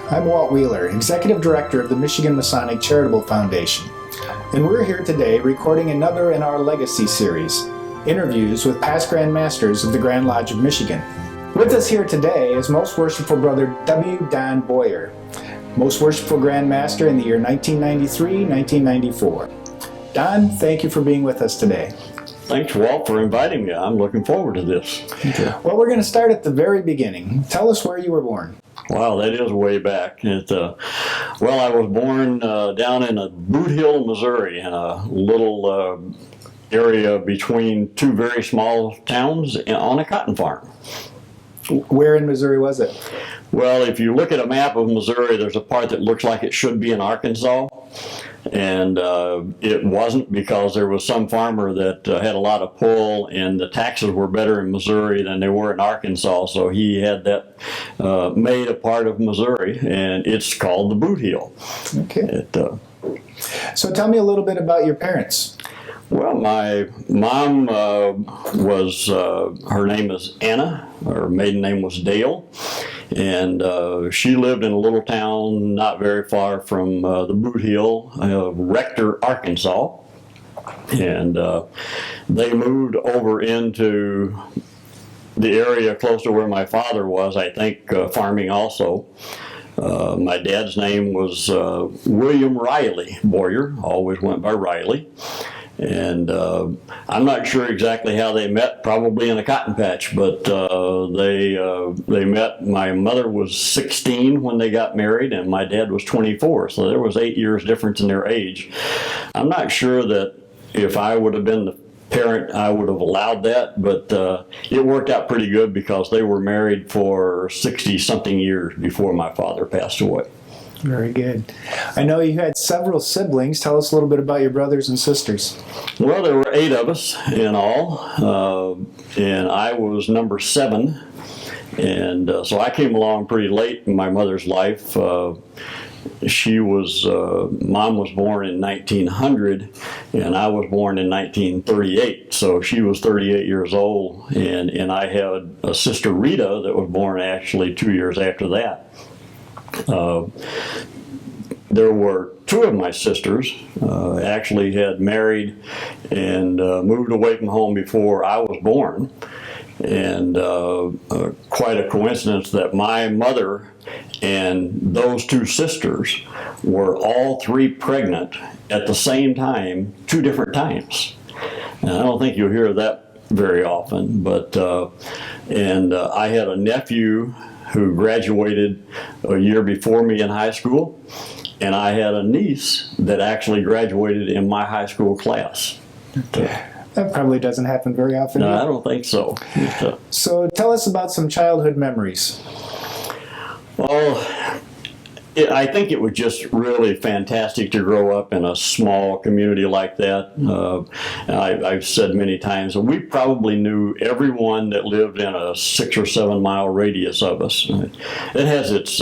I'm Walt Wheeler, Executive Director of the Michigan Masonic Charitable Foundation, and we're here today recording another in our Legacy series, interviews with past Grand Masters of the Grand Lodge of Michigan. With us here today is Most Worshipful Brother W. Don Baugher, Most Worshipful Grand Master in the year 1993-1994. Don, thank you for being with us today. Thanks, Walt, for inviting me. I'm looking forward to this. Well, we're going to start at the very beginning. Tell us where you were born. Wow, that is way back. I was born down in Boot Hill, Missouri, in a little area between two very small towns on a cotton farm. Where in Missouri was it? Well, if you look at a map of Missouri, there's a part that looks like it should be in Arkansas. And it wasn't, because there was some farmer that had a lot of pull, and the taxes were better in Missouri than they were in Arkansas, so he had that made a part of Missouri, and it's called the Boot Hill. Okay. So tell me a little bit about your parents. Well, my mom her name is Anna. Her maiden name was Dale. And she lived in a little town not very far from the Boot Hill, Rector, Arkansas. And they moved over into the area close to where my father was, I think, farming also. My dad's name was William Riley Baugher, always went by Riley. And I'm not sure exactly how they met, probably in a cotton patch, but they met. My mother was 16 when they got married, and my dad was 24, so there was 8 years difference in their age. I'm not sure that if I would have been the parent, I would have allowed that, but it worked out pretty good because they were married for 60-something years before my father passed away. Very good. I know you had several siblings. Tell us a little bit about your brothers and sisters. Well, there were 8 of us in all, and I was number 7. And so I came along pretty late in my mother's life. Mom was born in 1900, and I was born in 1938. So she was 38 years old, and I had a sister, Rita, that was born actually 2 years after that. There were 2 of my sisters actually had married and moved away from home before I was born. And quite a coincidence that my mother and those 2 sisters were all 3 pregnant at the same time, 2 different times. And I don't think you'll hear that very often, but I had a nephew who graduated a year before me in high school, and I had a niece that actually graduated in my high school class. That probably doesn't happen very often. No, I don't think so. So tell us about some childhood memories. Well, I think it was just really fantastic to grow up in a small community like that. I've said many times that we probably knew everyone that lived in a 6 or 7 mile radius of us. It has its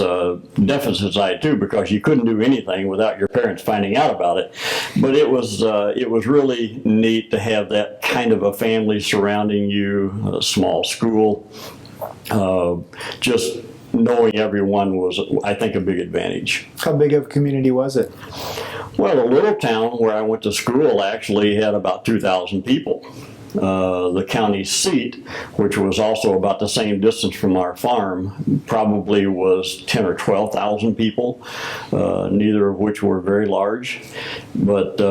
deficit side too, because you couldn't do anything without your parents finding out about it. But it was really neat to have that kind of a family surrounding you, a small school, just knowing everyone was, I think, a big advantage. How big of a community was it? Well, the little town where I went to school actually had about 2,000 people. The county seat, which was also about the same distance from our farm, probably was 10 or 12,000 people, neither of which were very large. But,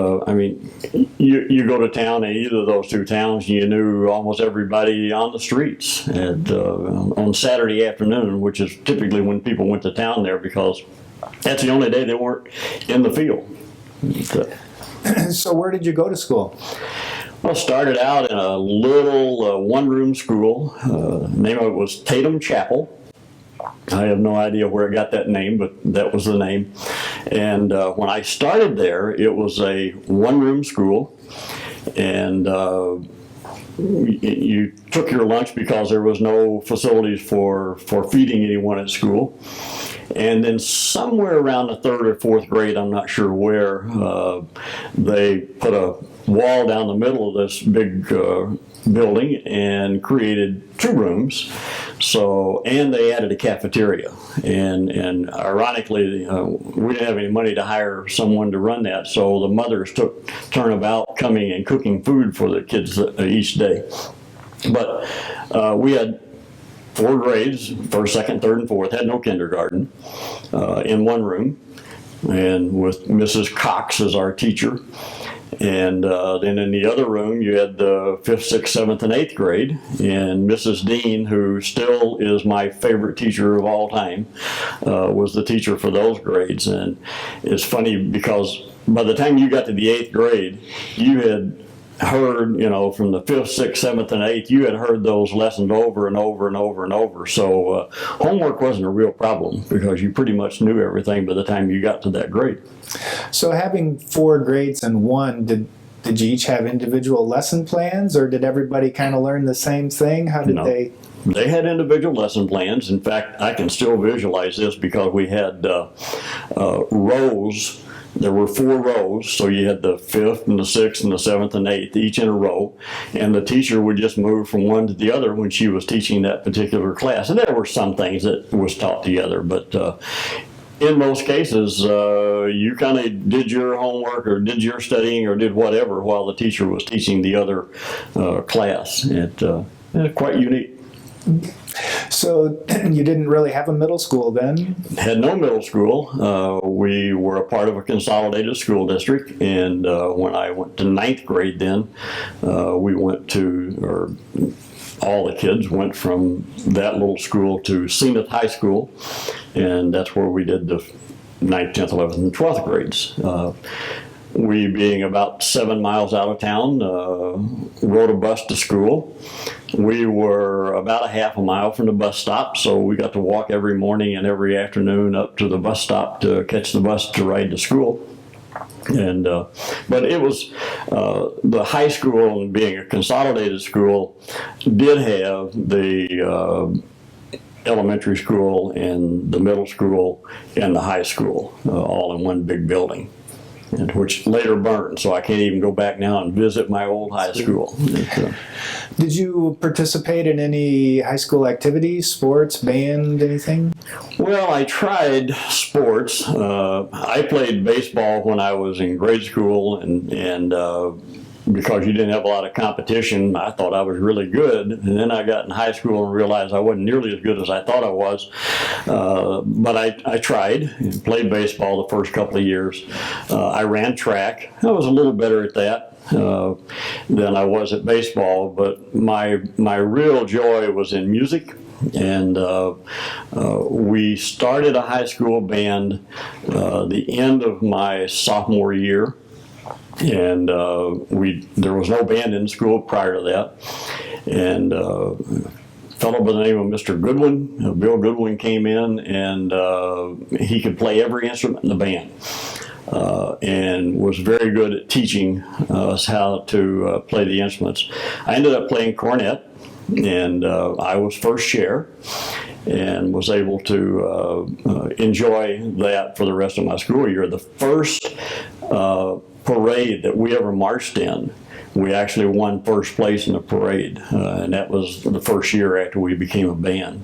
you go to town in either of those 2 towns, and you knew almost everybody on the streets on Saturday afternoon, which is typically when people went to town there, because that's the only day they weren't in the field. So where did you go to school? Well, started out in a little one-room school. The name of it was Tatum Chapel. I have no idea where it got that name, but that was the name. And when I started there, it was a one-room school, and you took your lunch because there was no facilities for feeding anyone at school. And then somewhere around the 3rd or 4th grade, I'm not sure where, they put a wall down the middle of this big building and created 2 rooms So, and they added a cafeteria, and ironically, we didn't have any money to hire someone to run that, so the mothers took turnabout coming and cooking food for the kids each day. But we had 4 grades, first, second, third, and fourth, had no kindergarten, in one room, and with Mrs. Cox as our teacher. And then in the other room, you had the 5th, 6th, 7th, and 8th grade, and Mrs. Dean, who still is my favorite teacher of all time, was the teacher for those grades. And it's funny because by the time you got to the 8th grade, you had heard, from the 5th, 6th, 7th, and 8th, you had heard those lessons over and over and over and over. So homework wasn't a real problem because you pretty much knew everything by the time you got to that grade. So having 4 grades in one, did you each have individual lesson plans, or did everybody kind of learn the same thing? How did they? They had individual lesson plans. In fact, I can still visualize this because we had rows. There were 4 rows, so you had the 5th and the 6th and the 7th and 8th, each in a row, and the teacher would just move from one to the other when she was teaching that particular class. And there were some things that was taught together, but in most cases, you kind of did your homework or did your studying or did whatever while the teacher was teaching the other class. It's quite unique. So you didn't really have a middle school then? Had no middle school. We were a part of a consolidated school district, and when I went to 9th grade then, we went to, or all the kids went from that little school to Senath High School, and that's where we did the 9th, 10th, 11th, and 12th grades. We, being about 7 miles out of town, rode a bus to school. We were about a half a mile from the bus stop, so we got to walk every morning and every afternoon up to the bus stop to catch the bus to ride to school. And but it was the high school, and being a consolidated school, did have the elementary school and the middle school and the high school all in one big building, and which later burned, so I can't even go back now and visit my old high school. Did you participate in any high school activities, sports, band, anything? Well, I tried sports. I played baseball when I was in grade school, and because you didn't have a lot of competition, I thought I was really good. And then I got in high school and realized I wasn't nearly as good as I thought I was. But I tried and played baseball the first couple of years. I ran track. I was a little better at that than I was at baseball, but my real joy was in music. And we started a high school band the end of my sophomore year. And there was no band in school prior to that. And a fellow by the name of Mr. Goodwin, Bill Goodwin, came in, and he could play every instrument in the band. And was very good at teaching us how to play the instruments. I ended up playing cornet, and I was first chair, and was able to enjoy that for the rest of my school year. The first parade that we ever marched in, we actually won first place in the parade, and that was the first year after we became a band.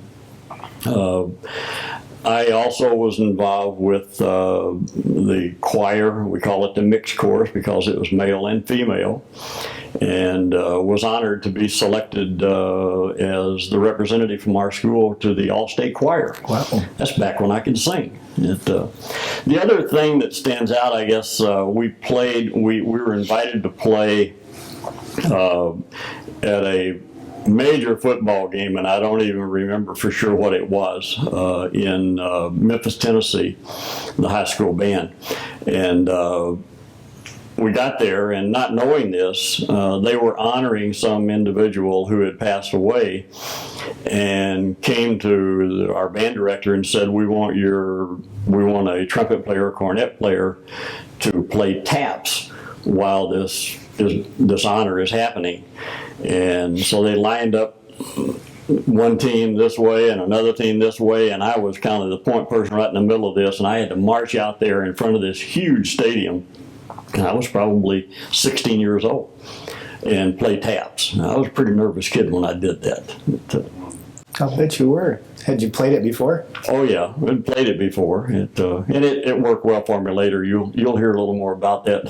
I also was involved with the choir. We call it the mixed chorus because it was male and female, and was honored to be selected as the representative from our school to the all-state choir. Wow. That's back when I could sing. The other thing that stands out, I guess, we were invited to play at a major football game, and I don't even remember for sure what it was, in Memphis, Tennessee, the high school band. And we got there, and not knowing this, they were honoring some individual who had passed away, and came to our band director and said, we want a trumpet player, cornet player to play taps while this honor is happening. And so they lined up one team this way and another team this way, and I was kind of the point person right in the middle of this, and I had to march out there in front of this huge stadium, and I was probably 16 years old, and play taps. Now, I was a pretty nervous kid when I did that. I'll bet you were. Had you played it before? Oh yeah, I'd played it before. It worked well for me later. You'll hear a little more about that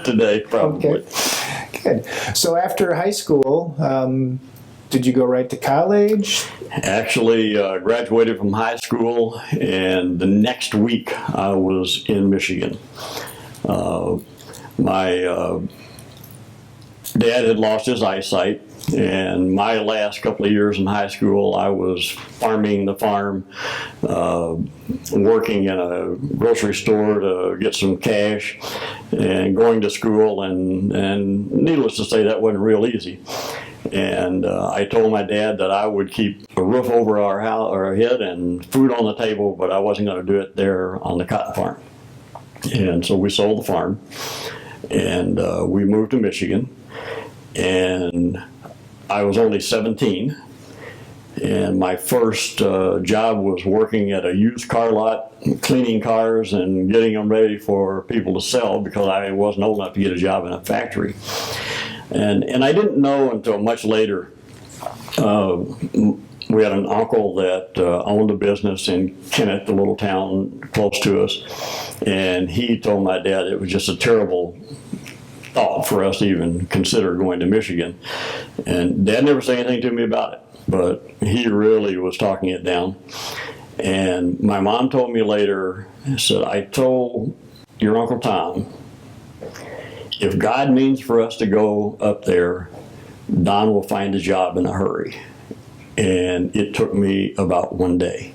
today, probably. Okay. Good. So after high school, did you go right to college? Actually, graduated from high school, and the next week I was in Michigan. My dad had lost his eyesight, and my last couple of years in high school, I was farming the farm, working in a grocery store to get some cash, and going to school, and needless to say, that wasn't real easy. And I told my dad that I would keep a roof over our house, our head, and food on the table, but I wasn't going to do it there on the cotton farm. And so we sold the farm, and we moved to Michigan. And I was only 17, and my first job was working at a used car lot, cleaning cars and getting them ready for people to sell, because I wasn't old enough to get a job in a factory. And I didn't know until much later. We had an uncle that owned a business in Kennett, the little town close to us, and he told my dad it was just a terrible thought for us to even consider going to Michigan. And Dad never said anything to me about it, but he really was talking it down. And my mom told me later, said, I told your Uncle Tom, if God means for us to go up there, Don will find a job in a hurry. And it took me about one day.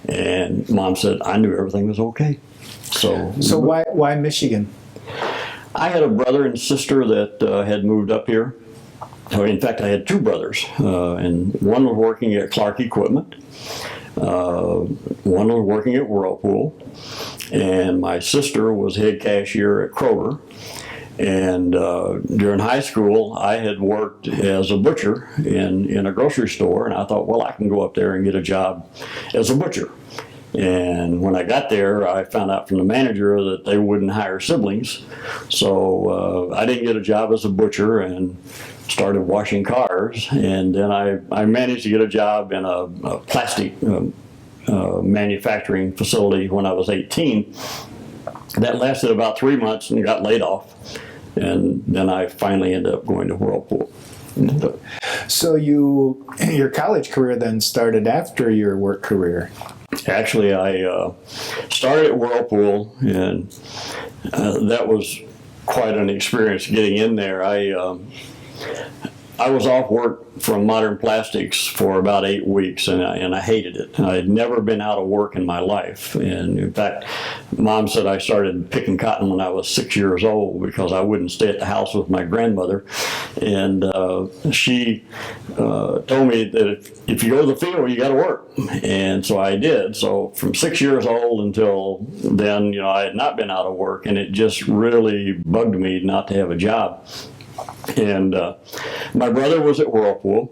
And Mom said, I knew everything was okay. So why Michigan? I had a brother and sister that had moved up here. In fact, I had two brothers, and one was working at Clark Equipment, one was working at Whirlpool, and my sister was head cashier at Kroger. And during high school, I had worked as a butcher in a grocery store, and I thought, well, I can go up there and get a job as a butcher. And when I got there, I found out from the manager that they wouldn't hire siblings. So I didn't get a job as a butcher and started washing cars. And then I managed to get a job in a plastic manufacturing facility when I was 18. That lasted about 3 months and got laid off. And then I finally ended up going to Whirlpool. So your college career then started after your work career? Actually, I started at Whirlpool, and that was quite an experience getting in there. I was off work from Modern Plastics for about 8 weeks, and I hated it. I had never been out of work in my life. And in fact, Mom said I started picking cotton when I was 6 years old because I wouldn't stay at the house with my grandmother. And she told me that if you go to the field, you got to work. And so I did. So from 6 years old until then, I had not been out of work, and it just really bugged me not to have a job. And my brother was at Whirlpool,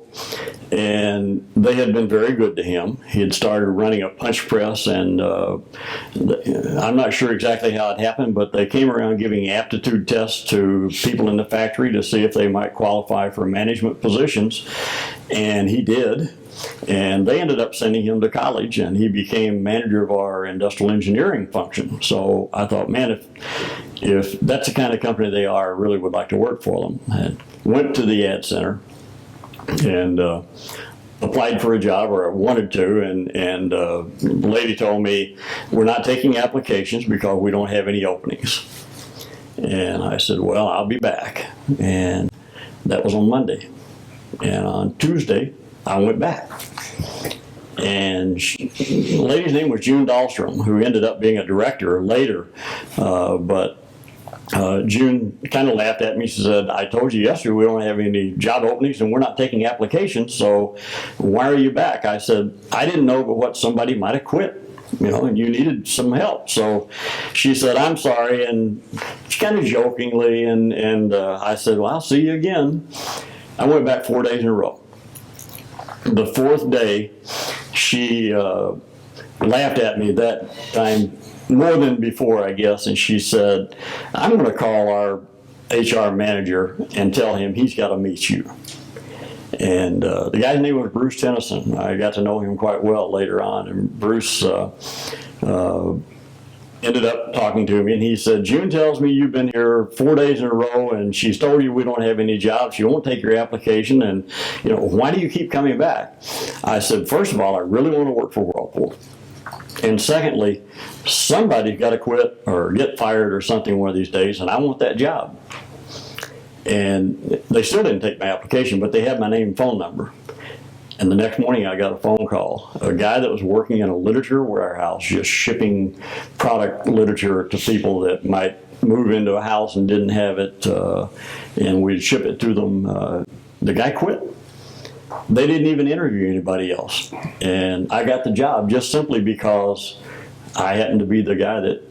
and they had been very good to him. He had started running a punch press, and I'm not sure exactly how it happened, but they came around giving aptitude tests to people in the factory to see if they might qualify for management positions, and he did. And they ended up sending him to college, and he became manager of our industrial engineering function. So I thought, man, if that's the kind of company they are, I really would like to work for them. I went to the ad center and applied for a job, or I wanted to, and the lady told me, we're not taking applications because we don't have any openings. And I said, well, I'll be back. And that was on Monday. And on Tuesday, I went back. And the lady's name was June Dahlstrom, who ended up being a director later. But June kind of laughed at me. She said, I told you yesterday we don't have any job openings and we're not taking applications, so why are you back? I said, I didn't know but what somebody might have quit, and you needed some help. So she said, I'm sorry, and she kind of jokingly, and I said, well, I'll see you again. I went back 4 days in a row. The fourth day, she laughed at me that time more than before, I guess, and she said, I'm going to call our HR manager and tell him he's got to meet you. And the guy's name was Bruce Tennyson. I got to know him quite well later on. And Bruce ended up talking to me, and he said, June tells me you've been here 4 days in a row, and she's told you we don't have any jobs. She won't take your application, and why do you keep coming back? I said, first of all, I really want to work for Whirlpool. And secondly, somebody's got to quit or get fired or something one of these days, and I want that job. And they still didn't take my application, but they had my name and phone number. And the next morning I got a phone call. A guy that was working in a literature warehouse, just shipping product literature to people that might move into a house and didn't have it, and we'd ship it to them. The guy quit. They didn't even interview anybody else. And I got the job just simply because I happened to be the guy that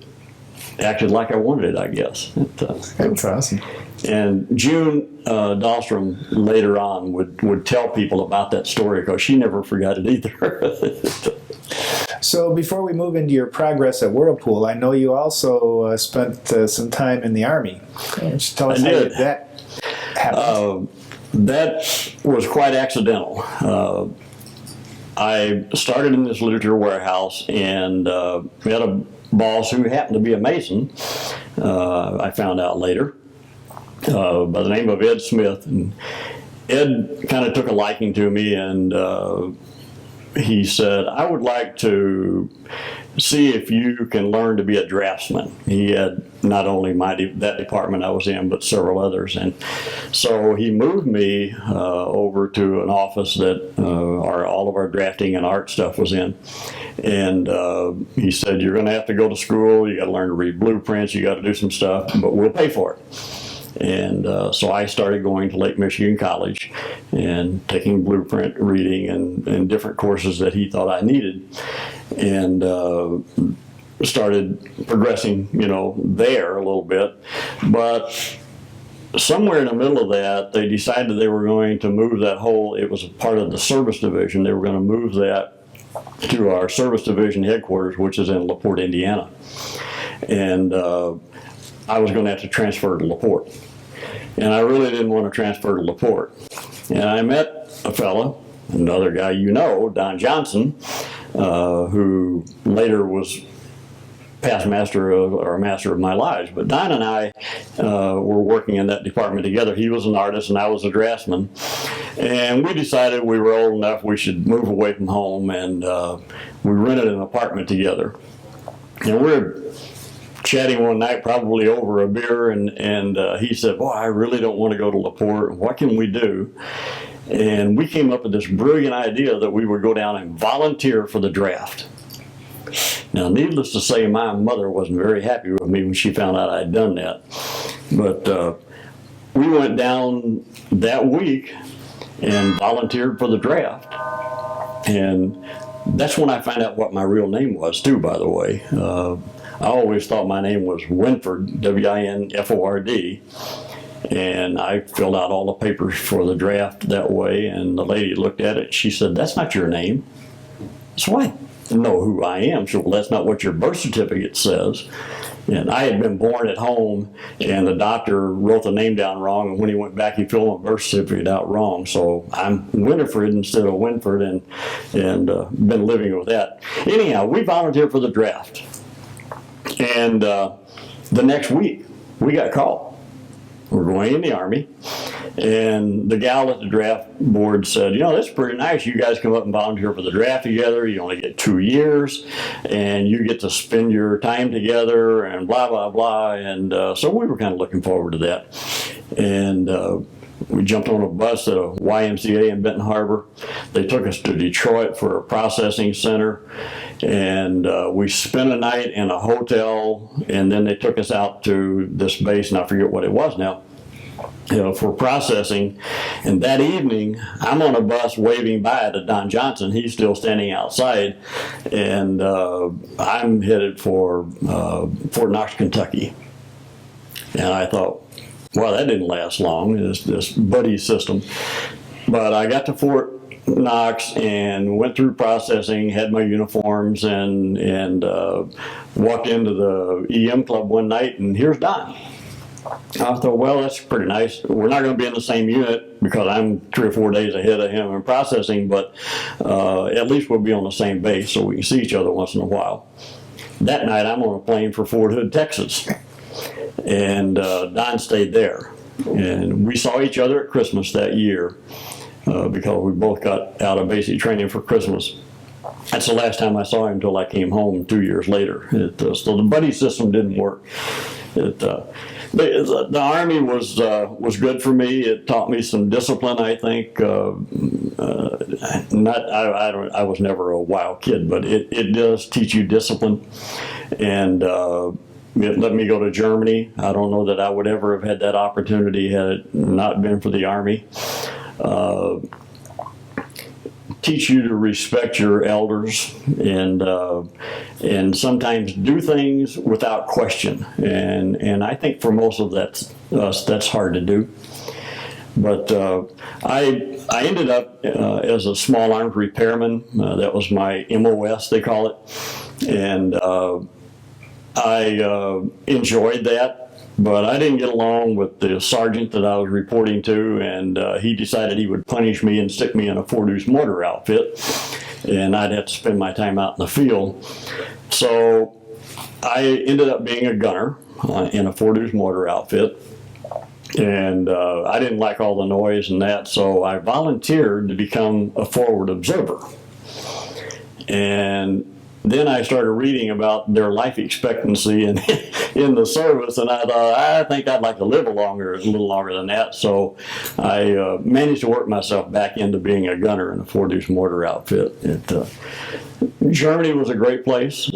acted like I wanted it, I guess. That's awesome. And June Dahlstrom later on would tell people about that story because she never forgot it either. So before we move into your progress at Whirlpool, I know you also spent some time in the Army. Just tell us how that happened. That was quite accidental. I started in this literature warehouse, and we had a boss who happened to be a Mason, I found out later, by the name of Ed Smith. And Ed kind of took a liking to me, and he said, I would like to see if you can learn to be a draftsman. He had not only that department I was in, but several others. And so he moved me over to an office that all of our drafting and art stuff was in. And he said, you're going to have to go to school, you got to learn to read blueprints, you got to do some stuff, but we'll pay for it. And so I started going to Lake Michigan College and taking blueprint reading and different courses that he thought I needed, and started progressing, there a little bit. But somewhere in the middle of that, they decided they were going to move it was a part of the service division, they were going to move that to our service division headquarters, which is in LaPorte, Indiana. And I was going to have to transfer to LaPorte. And I really didn't want to transfer to LaPorte. And I met a fellow, another guy Don Johnson, who later was past master of my lives. But Don and I were working in that department together. He was an artist and I was a draftsman. And we decided we were old enough we should move away from home, and we rented an apartment together. And we're chatting one night, probably over a beer, and he said, boy, I really don't want to go to LaPorte. What can we do? And we came up with this brilliant idea that we would go down and volunteer for the draft. Now, needless to say, my mother wasn't very happy with me when she found out I'd done that. But we went down that week and volunteered for the draft. And that's when I found out what my real name was, too, by the way. I always thought my name was Winford, W-I-N-F-O-R-D, and I filled out all the papers for the draft that way, and the lady looked at it, she said, that's not your name. So I know who I am. She said, well, that's not what your birth certificate says. And I had been born at home, and the doctor wrote the name down wrong, and when he went back, he filled my birth certificate out wrong. So I'm Winifred instead of Winford, and been living with that. Anyhow, we volunteered for the draft. And the next week, we got called. We're going in the Army, and the gal at the draft board said, this is pretty nice. You guys come up and volunteer for the draft together. You only get 2 years, and you get to spend your time together, and blah, blah, blah. And so we were kind of looking forward to that. And we jumped on a bus at a YMCA in Benton Harbor. They took us to Detroit for a processing center, and we spent a night in a hotel, and then they took us out to this base, and I forget what it was now, for processing. And that evening, I'm on a bus waving bye to Don Johnson. He's still standing outside, and I'm headed for Fort Knox, Kentucky. And I thought, well, that didn't last long, this buddy system. But I got to Fort Knox and went through processing, had my uniforms, and walked into the EM club one night, and here's Don. I thought, well, that's pretty nice. We're not going to be in the same unit because I'm 3 or 4 days ahead of him in processing, but at least we'll be on the same base so we can see each other once in a while. That night, I'm on a plane for Fort Hood, Texas, and Don stayed there. And we saw each other at Christmas that year because we both got out of basic training for Christmas. That's the last time I saw him until I came home 2 years later. So the buddy system didn't work. The Army was good for me. It taught me some discipline, I think. I was never a wild kid, but it does teach you discipline. And it let me go to Germany. I don't know that I would ever have had that opportunity had it not been for the Army. Teach you to respect your elders and sometimes do things without question. And I think for most of that's hard to do. But I ended up as a small arms repairman. That was my MOS, they call it. And I enjoyed that. But I didn't get along with the sergeant that I was reporting to, and he decided he would punish me and stick me in a 4-deuce mortar outfit, and I'd have to spend my time out in the field. So I ended up being a gunner in a 4-deuce mortar outfit, and I didn't like all the noise and that, so I volunteered to become a forward observer. And then I started reading about their life expectancy in the service, and I thought, I think I'd like to live a little longer than that. So I managed to work myself back into being a gunner in a 4-deuce mortar outfit. Germany was a great place. There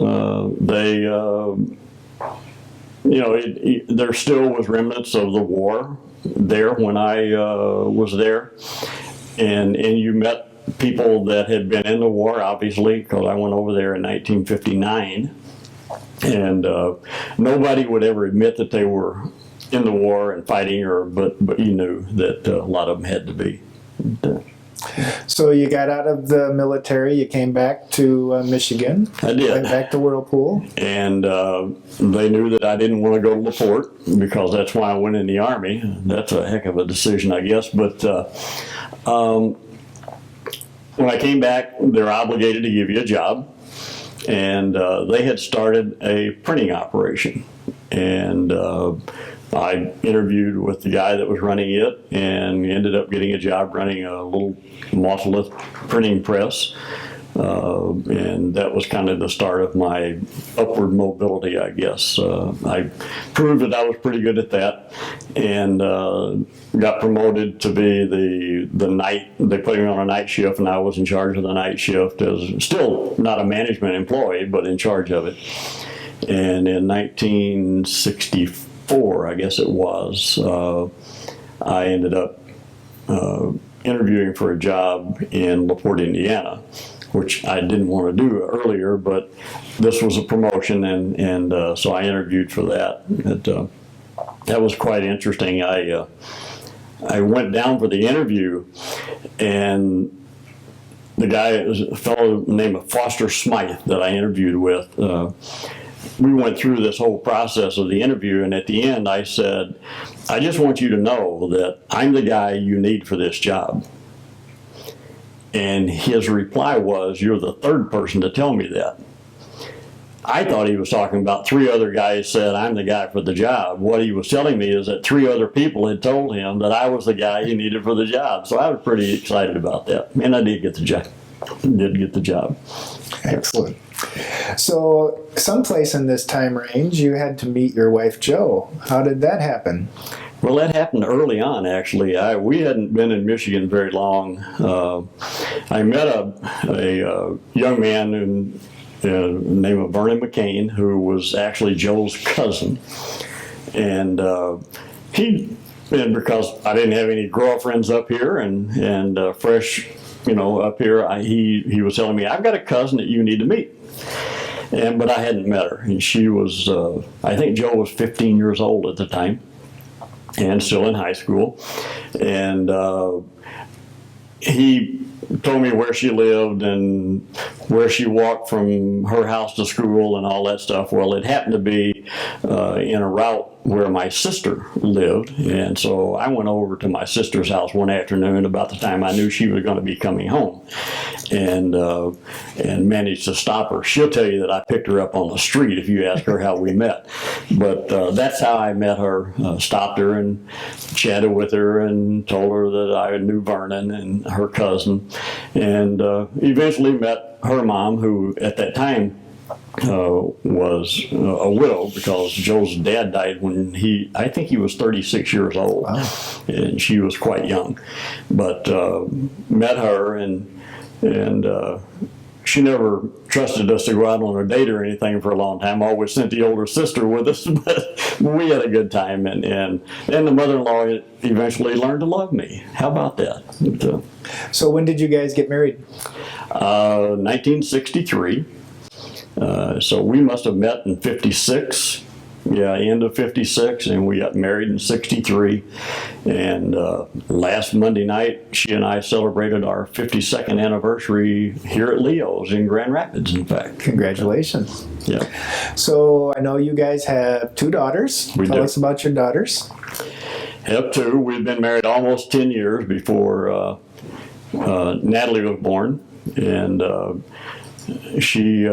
still was remnants of the war there when I was there, and you met people that had been in the war, obviously, because I went over there in 1959, and nobody would ever admit that they were in the war and fighting, but you knew that a lot of them had to be. So you got out of the military, you came back to Michigan. I did. Went back to Whirlpool. And they knew that I didn't want to go to LaPorte because that's why I went in the Army. That's a heck of a decision, I guess, but when I came back, they're obligated to give you a job, and they had started a printing operation, and I interviewed with the guy that was running it and ended up getting a job running a little monolith printing press, and that was kind of the start of my upward mobility, I guess. I proved that I was pretty good at that, and got promoted to be the night. They put me on a night shift, and I was in charge of the night shift as still not a management employee, but in charge of it. And in 1964, I guess it was, I ended up interviewing for a job in LaPorte, Indiana, which I didn't want to do earlier, but this was a promotion, and so I interviewed for that. That was quite interesting. I went down for the interview, and the guy was a fellow named Foster Smythe that I interviewed with. We went through this whole process of the interview, and at the end I said, I just want you to know that I'm the guy you need for this job. And his reply was, you're the third person to tell me that. I thought he was talking about 3 other guys said, I'm the guy for the job. What he was telling me is that 3 other people had told him that I was the guy he needed for the job. So I was pretty excited about that. And I did get the job. Excellent. So someplace in this time range, you had to meet your wife, Jo. How did that happen? Well, that happened early on, actually. We hadn't been in Michigan very long. I met a young man named Vernon McCain, who was actually Joe's cousin. And because I didn't have any girlfriends up here and fresh, up here, he was telling me, I've got a cousin that you need to meet. But I hadn't met her. And she was, I think Joe was 15 years old at the time and still in high school. And he told me where she lived and where she walked from her house to school and all that stuff. Well, it happened to be actually in a route where my sister lived, and so I went over to my sister's house one afternoon about the time I knew she was going to be coming home, and managed to stop her. She'll tell you that I picked her up on the street if you ask her how we met, but that's how I met her. Stopped her and chatted with her and told her that I knew Vernon and her cousin, and eventually met her mom, who at that time was a widow, because Joe's dad died when I think he was 36 years old. Wow. And she was quite young. But met her, and she never trusted us to go out on a date or anything for a long time. Always sent the older sister with us, but we had a good time. And the mother-in-law eventually learned to love me. How about that? So when did you guys get married? 1963. So we must have met in 56. Yeah, end of 56, and we got married in 63. And last Monday night, she and I celebrated our 52nd anniversary here at Leo's in Grand Rapids, in fact. Congratulations. Yeah. So I know you guys have 2 daughters. Tell us about your daughters. Have 2. We've been married almost 10 years before Natalie was born. And she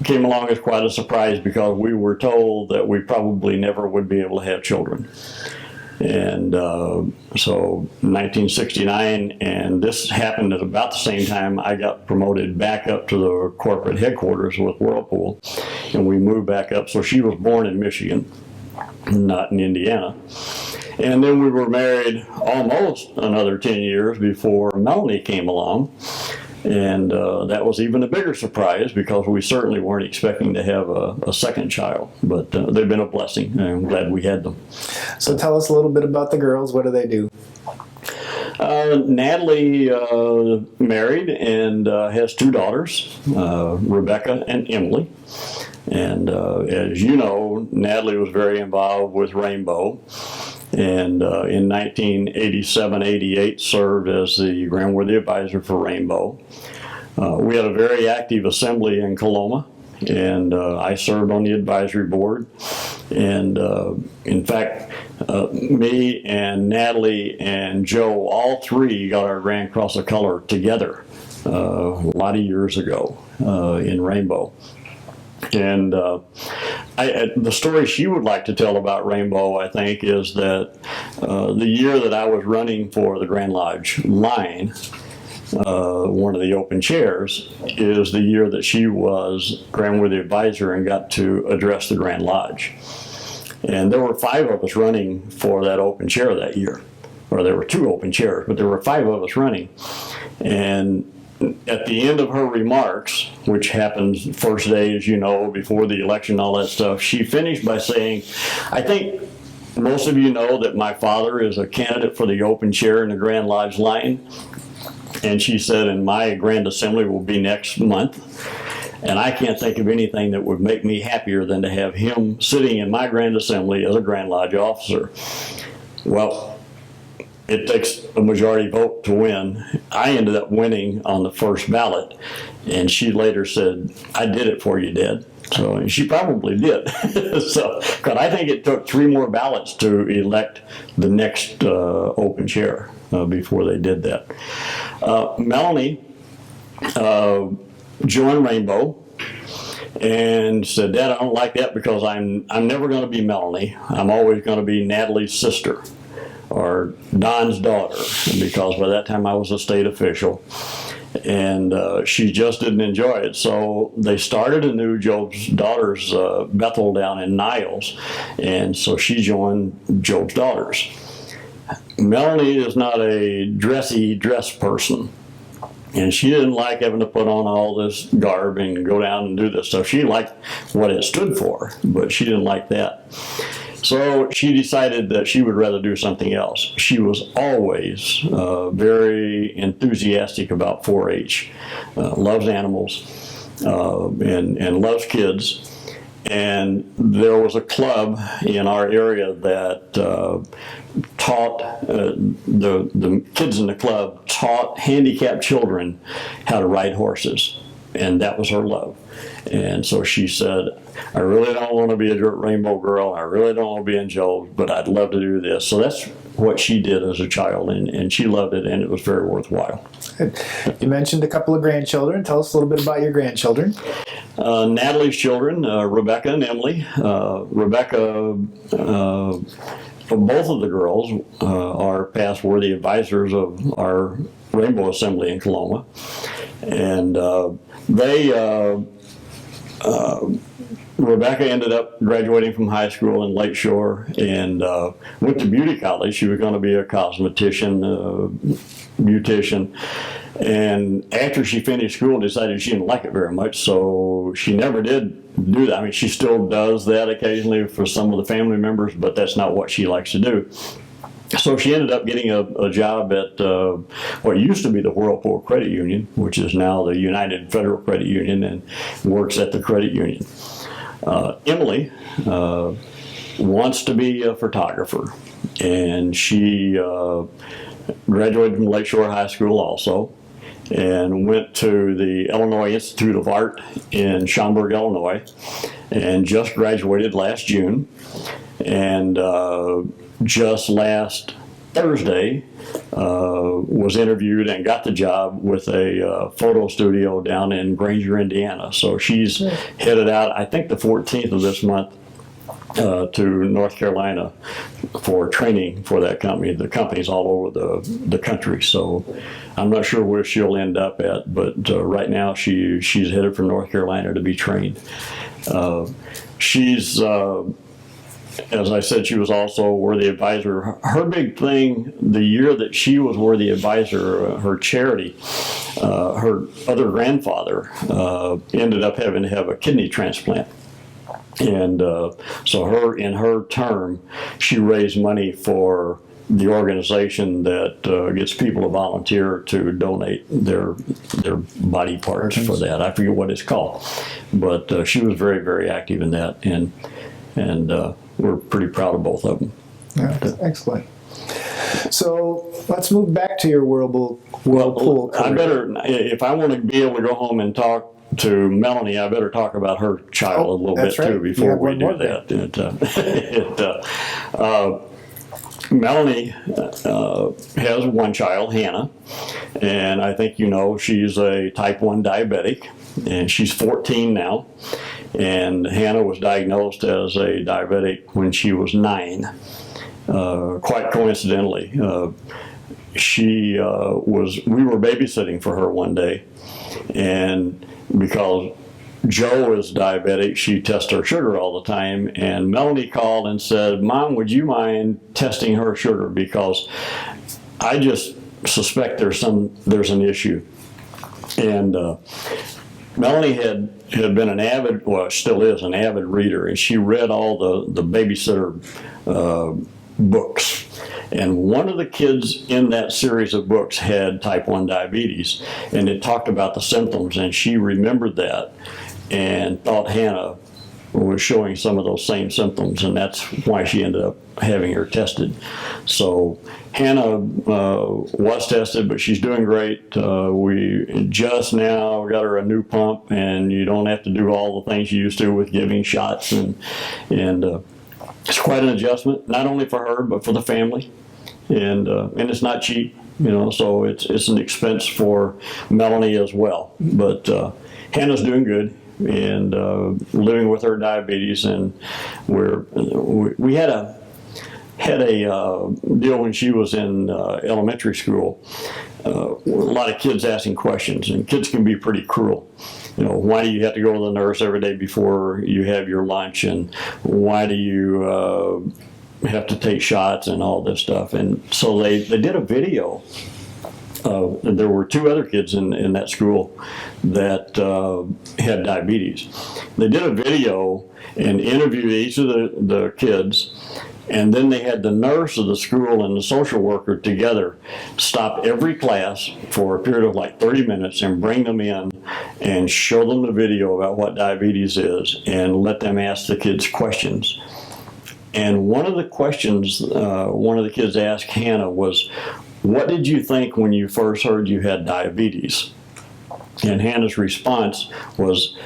came along as quite a surprise, because we were told that we probably never would be able to have children. And so 1969, and this happened at about the same time I got promoted back up to the corporate headquarters with Whirlpool, and we moved back up. So she was born in Michigan, not in Indiana. And then we were married almost another 10 years before Melanie came along. And that was even a bigger surprise, because we certainly weren't expecting to have a second child. But they've been a blessing, and I'm glad we had them. So tell us a little bit about the girls. What do they do? Natalie married and has 2 daughters, Rebecca and Emily. And as you know, Natalie was very involved with Rainbow. And in 1987-88 served as the Grand Worthy Advisor for Rainbow. We had a very active assembly in Coloma, and I served on the advisory board. And in fact, me and Natalie and Joe, all 3 got our Grand Cross of Color together a lot of years ago in Rainbow. And the story she would like to tell about Rainbow, I think, is that the year that I was running for the Grand Lodge line, one of the open chairs, is the year that she was Grand Worthy Advisor and got to address the Grand Lodge. And there were 5 of us running for that open chair that year. Or there were 2 open chairs, but there were 5 of us running. And at the end of her remarks, which happens first day, as you know, before the election, all that stuff, she finished by saying, I think most of you know that my father is a candidate for the open chair in the Grand Lodge line. And she said, and my Grand Assembly will be next month. And I can't think of anything that would make me happier than to have him sitting in my Grand Assembly as a Grand Lodge officer. Well, it takes a majority vote to win. I ended up winning on the first ballot, and she later said, I did it for you, Dad. So she probably did. So, because I think it took 3 more ballots to elect the next open chair before they did that. Melanie joined Rainbow and said, Dad, I don't like that, because I'm never going to be Melanie. I'm always going to be Natalie's sister, or Don's daughter, because by that time I was a state official. And she just didn't enjoy it. So they started a new Job's Daughters, Bethel down in Niles, and so she joined Job's Daughters. Melanie is not a dressy dress person, and she didn't like having to put on all this garb and go down and do this stuff. She liked what it stood for, but she didn't like that. So she decided that she would rather do something else. She was always very enthusiastic about 4-H, loves animals, and loves kids. And there was a club in our area that taught, the kids in the club taught handicapped children how to ride horses. and that was her love. And so she said, I really don't want to be a rainbow girl. I really don't want to be in Joe's, but I'd love to do this. So that's what she did as a child, and she loved it, and it was very worthwhile. You mentioned a couple of grandchildren. Tell us a little bit about your grandchildren. Natalie's children, Rebecca and Emily. Rebecca, both of the girls are past worthy advisors of our Rainbow Assembly in Coloma. And Rebecca ended up graduating from high school in Lakeshore and went to beauty college. She was going to be a cosmetician, beautician. And after she finished school, decided she didn't like it very much, so she never did do that. I mean, she still does that occasionally for some of the family members, but that's not what she likes to do. So she ended up getting a job at what used to be the Whirlpool Credit Union, which is now the United Federal Credit Union, and works at the credit union. Emily wants to be a photographer, and she graduated from Lakeshore High School also, and went to the Illinois Institute of Art in Schaumburg, Illinois, and just graduated last June. And just last Thursday was interviewed and got the job with a photo studio down in Granger, Indiana. So she's headed out, I think the 14th of this month, to North Carolina for training for that company. The company's all over the country, so I'm not sure where she'll end up at, but right now she's headed for North Carolina to be trained. She's as I said, she was also a worthy advisor. Her big thing, the year that she was worthy advisor, her charity, her other grandfather ended up having to have a kidney transplant. And so in her term, she raised money for the organization that gets people to volunteer to donate their body parts for that. I forget what it's called, but she was very, very active in that, and we're pretty proud of both of them. Yeah, excellent. So let's move back to your Whirlpool career. I better, if I want to be able to go home and talk to Melanie, I better talk about her child a little bit too before we do that. Melanie has one child, Hannah, and I think you know she's a type 1 diabetic, and she's 14 now. And Hannah was diagnosed as a diabetic when she was 9. Quite coincidentally, we were babysitting for her one day, and because Joe is diabetic, she tests her sugar all the time, and Melanie called and said, "Mom, would you mind testing her sugar, because I just suspect there's an issue." And Melanie had been an avid, well, still is an avid reader, and she read all the babysitter books. And one of the kids in that series of books had type 1 diabetes, and it talked about the symptoms, and she remembered that and thought Hannah was showing some of those same symptoms, and that's why she ended up having her tested. So Hannah was tested, but she's doing great. We just now got her a new pump, and you don't have to do all the things you used to with giving shots, and it's quite an adjustment, not only for her but for the family, and it's not cheap, so it's an expense for Melanie as well. But Hannah's doing good and living with her diabetes, and we had a deal when she was in elementary school. A lot of kids asking questions, and kids can be pretty cruel. Why do you have to go to the nurse every day before you have your lunch, and why do you have to take shots and all this stuff? And so they did a video. There were 2 other kids in that school that had diabetes. They did a video and interviewed each of the kids, and then they had the nurse of the school and the social worker together stop every class for a period of like 30 minutes and bring them in and show them the video about what diabetes is and let them ask the kids questions. And one of the questions one of the kids asked Hannah was, "What did you think when you first heard you had diabetes?" And Hannah's response was,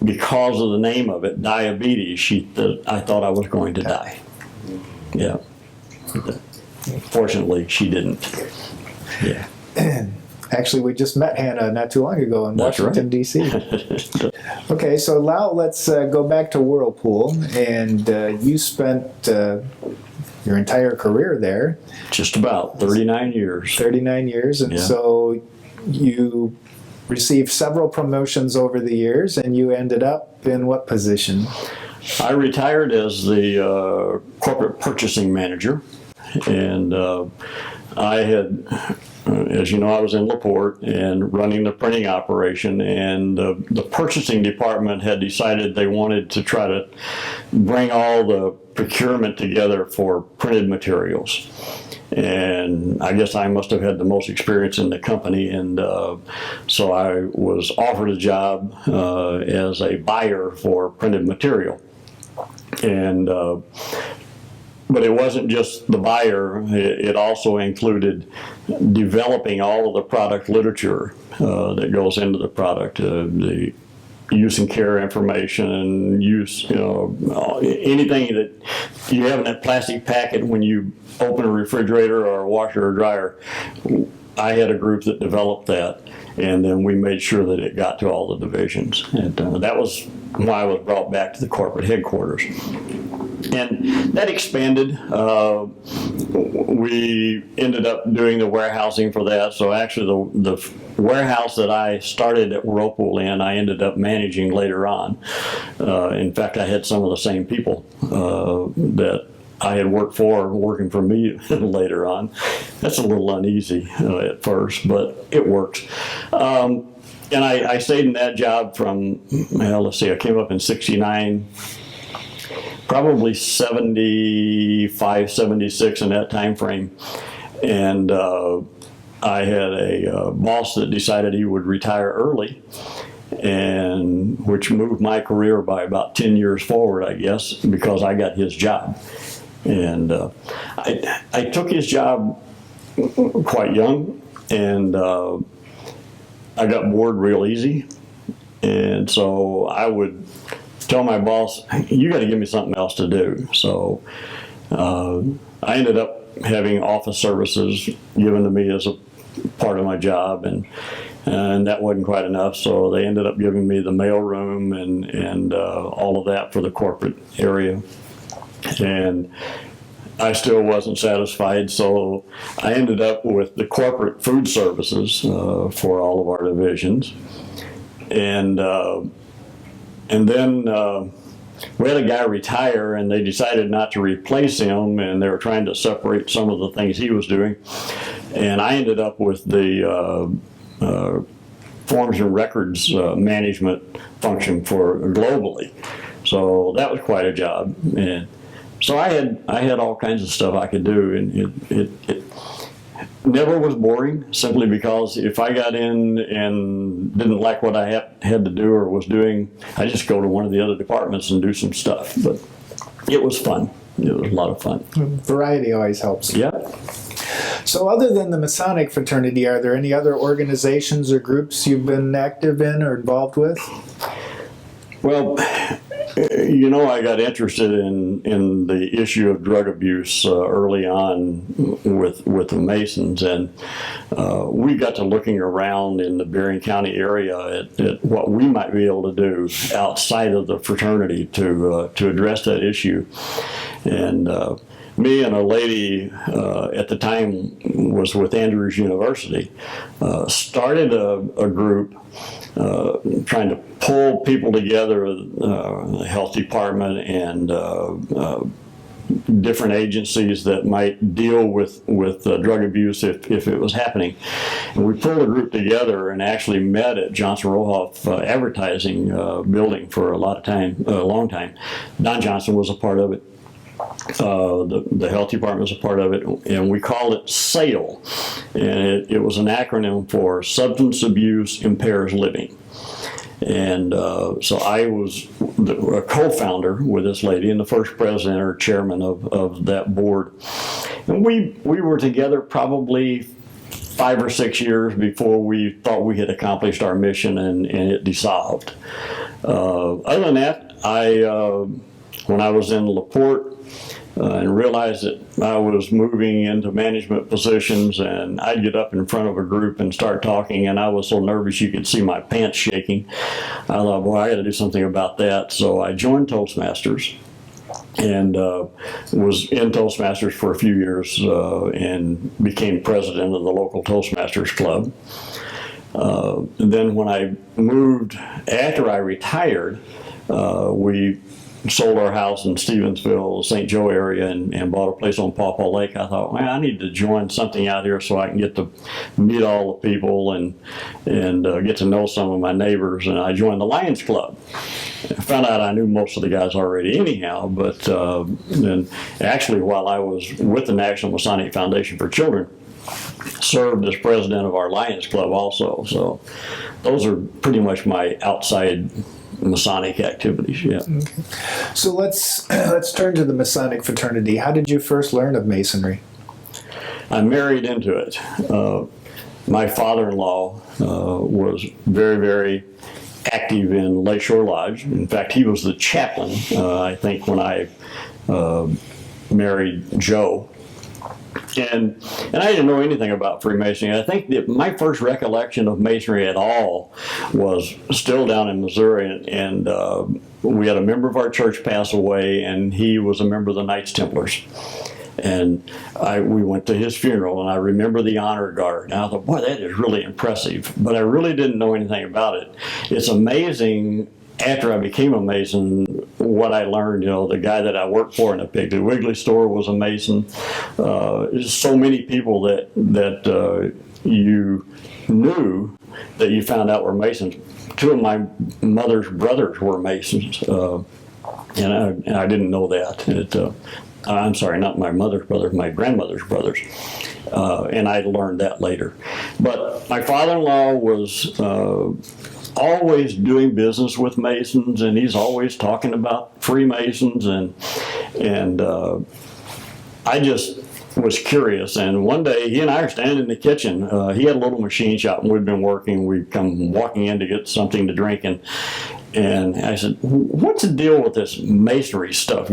because of the name of it, diabetes, I thought I was going to die. Yeah. Fortunately, she didn't. Yeah. Actually, we just met Hannah not too long ago in That's Washington, right. D.C. Okay, so now let's go back to Whirlpool. And you spent your entire career there. Just about 39 years. 39 years. And so you received several promotions over the years, and you ended up in what position? I retired as the corporate purchasing manager, and I had, as you know, I was in LaPorte and running the printing operation, and the purchasing department had decided they wanted to try to bring all the procurement together for printed materials. And I guess I must have had the most experience in the company, and so I was offered a job as a buyer for printed material. And but it wasn't just the buyer, it also included developing all of the product literature that goes into the product, the use and care information, and use, anything that you have in that plastic packet when you open a refrigerator or a washer or dryer. I had a group that developed that, and then we made sure that it got to all the divisions. And that was why I was brought back to the corporate headquarters. And that expanded. We ended up doing the warehousing for that. So actually the warehouse that I started at Whirlpool in, I ended up managing later on. In fact, I had some of the same people that I had worked for working for me later on. That's a little uneasy at first, but it worked. And I stayed in that job from, let's see, I came up in 69, probably 75, 76 in that time frame. And I had a boss that decided he would retire early, and which moved my career by about 10 years forward, I guess, because I got his job. And I took his job quite young, and I got bored real easy. And so I would tell my boss, you got to give me something else to do. So I ended up having office services given to me as a part of my job, and that wasn't quite enough. So they ended up giving me the mailroom and all of that for the corporate area. And I still wasn't satisfied, so I ended up with the corporate food services for all of our divisions. And then we had a guy retire, and they decided not to replace him, and they were trying to separate some of the things he was doing. And I ended up with the forms and records management function for globally. So that was quite a job. And so I had all kinds of stuff I could do, and it never was boring, simply because if I got in and didn't like what I had to do or was doing, I just go to one of the other departments and do some stuff. But it was fun. It was a lot of fun. Variety always helps. Yeah. So other than the Masonic fraternity, are there any other organizations or groups you've been active in or involved with? Well, I got interested in the issue of drug abuse early on with the Masons, and we got to looking around in the Berrien County area at what we might be able to do outside of the fraternity to address that issue. And me and a lady at the time was with Andrews University, started a group trying to pull people together, the health department and different agencies that might deal with drug abuse if it was happening. And we pulled a group together and actually met at Johnson Rohoff advertising building for a long time. Don Johnson was a part of it. The health department was a part of it, and we called it SAIL, and it was an acronym for Substance Abuse Impairs Living. And so I was a co-founder with this lady and the first president or chairman of that board. And we were together probably 5 or 6 years before we thought we had accomplished our mission, and it dissolved. Other than that, when I was in LaPorte, and realized that I was moving into management positions, and I'd get up in front of a group and start talking, and I was so nervous you could see my pants shaking. I thought, boy, I got to do something about that. So I joined Toastmasters and was in Toastmasters for a few years and became president of the local Toastmasters club. And then when I moved, after I retired, we sold our house in Stevensville, St. Joe area, and bought a place on Paw Paw Lake. I thought, man, I need to join something out here so I can get to meet all the people and get to know some of my neighbors. And I joined the Lions Club. I found out I knew most of the guys already anyhow, but then actually while I was with the National Masonic Foundation for Children, served as president of our Lions Club also. So those are pretty much my outside Masonic activities. Yeah. Okay. So let's turn to the Masonic fraternity. How did you first learn of Masonry? I married into it. My father-in-law was very, very active in Lakeshore Lodge. In fact, he was the chaplain, I think, when I married Joe. And I didn't know anything about Freemasonry. I think that my first recollection of Masonry at all was still down in Missouri, and we had a member of our church pass away, and he was a member of the Knights Templars. And we went to his funeral, and I remember the honor guard. And I thought, boy, that is really impressive. But I really didn't know anything about it. It's amazing. After I became a Mason, what I learned, the guy that I worked for in a Piggly Wiggly store was a Mason. So many people that you knew that you found out were Masons. 2 of my mother's brothers were Masons, and I didn't know that. I'm sorry, not my mother's brothers, my grandmother's brothers. And I learned that later. But my father-in-law was always doing business with Masons, and he's always talking about Freemasons, and I just was curious. And one day he and I are standing in the kitchen. He had a little machine shop, and we'd been working. We'd come walking in to get something to drink, and I said, "What's the deal with this Masonry stuff?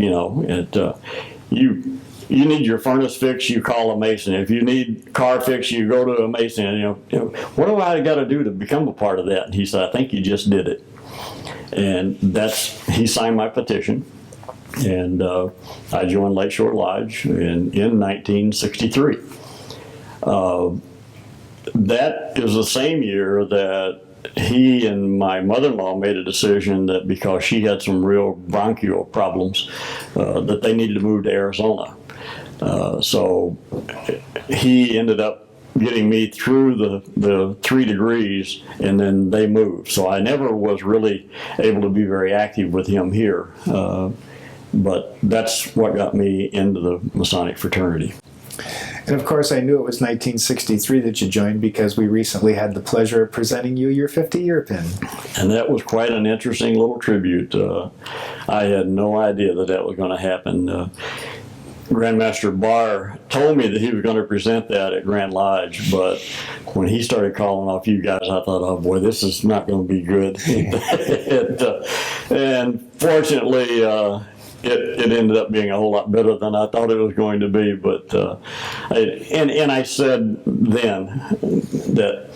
You need your furnace fixed, you call a Mason. If you need car fixed, you go to a Mason. What do I got to do to become a part of that?" And he said, "I think you just did it." And he signed my petition, and I joined Lakeshore Lodge in 1963. That is the same year that he and my mother-in-law made a decision that because she had some real bronchial problems, that they needed to move to Arizona. So he ended up getting me through the 3 degrees, and then they moved. So I never was really able to be very active with him here. But that's what got me into the Masonic fraternity. And of course, I knew it was 1963 that you joined because we recently had the pleasure of presenting you your 50-year pin. And that was quite an interesting little tribute. I had no idea that was going to happen. Grandmaster Baugher told me that he was going to present that at Grand Lodge, but when he started calling off you guys, I thought, oh boy, this is not going to be good. And fortunately, it ended up being a whole lot better than I thought it was going to be. But I said then that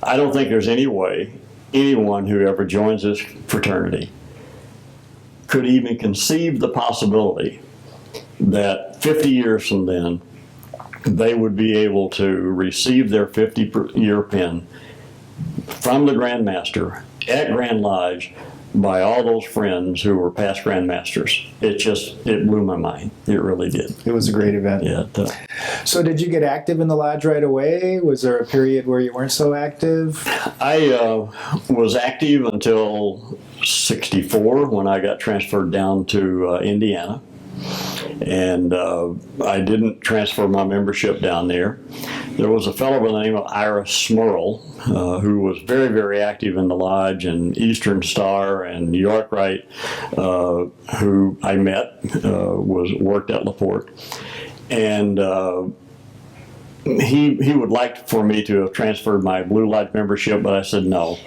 I don't think there's any way anyone who ever joins this fraternity could even conceive the possibility that 50 years from then, they would be able to receive their 50-year pin from the Grand Master at Grand Lodge by all those friends who were past Grand Masters. It blew my mind. It really did. It was a great event. Yeah. So did you get active in the lodge right away? Was there a period where you weren't so active? I was active until 64 when I got transferred down to Indiana. And I didn't transfer my membership down there. There was a fellow by the name of Ira Smurl who was very, very active in the lodge, and Eastern Star and New York Rite, who I met, worked at LaPorte. And he would like for me to have transferred my Blue Lodge membership, but I said no.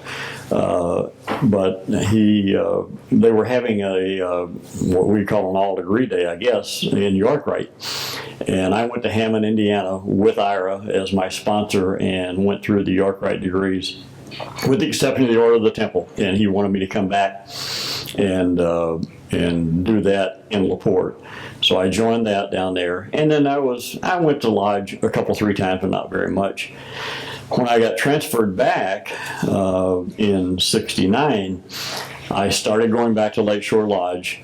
But they were having a what we call an all-degree day, I guess, in York-Rite. And I went to Hammond, Indiana with Ira as my sponsor and went through the York-Rite degrees, with the exception of the Order of the Temple. And he wanted me to come back and do that in LaPorte. So I joined that down there. And then I went to Lodge a couple, 3 times, but not very much. When I got transferred back in '69, I started going back to Lakeshore Lodge,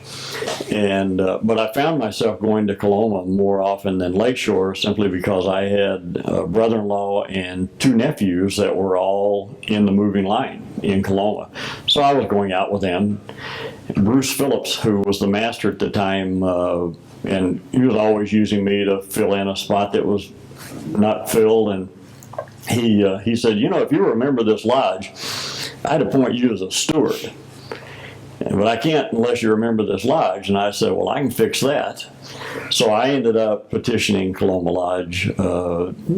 but I found myself going to Coloma more often than Lakeshore, simply because I had a brother-in-law and 2 nephews that were all in the moving line in Coloma. So I was going out with them. Bruce Phillips, who was the master at the time, and he was always using me to fill in a spot that was not filled, and he said, if you remember this lodge, I had to appoint you as a steward. But I can't unless you remember this lodge. And I said, well, I can fix that. So I ended up petitioning Coloma Lodge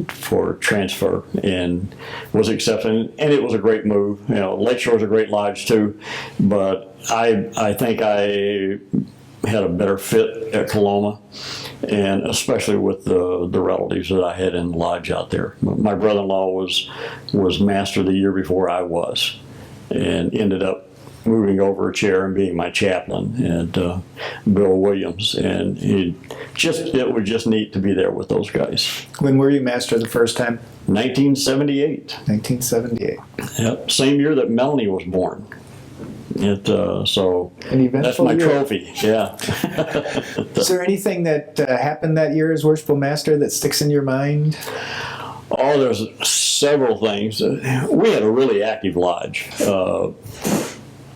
for transfer and was accepted. And it was a great move. Lakeshore's a great lodge too. But I think I had a better fit at Coloma, and especially with the relatives that I had in the lodge out there. My brother-in-law was master the year before I was, and ended up moving over a chair and being my chaplain, and Bill Williams, and it was just neat to be there with those guys. When were you master the first time? 1978. 1978. Yep, same year that Melanie was born. So that's my trophy. Yeah. Is there anything that happened that year as Worshipful Master that sticks in your mind? Oh, there's several things. We had a really active lodge.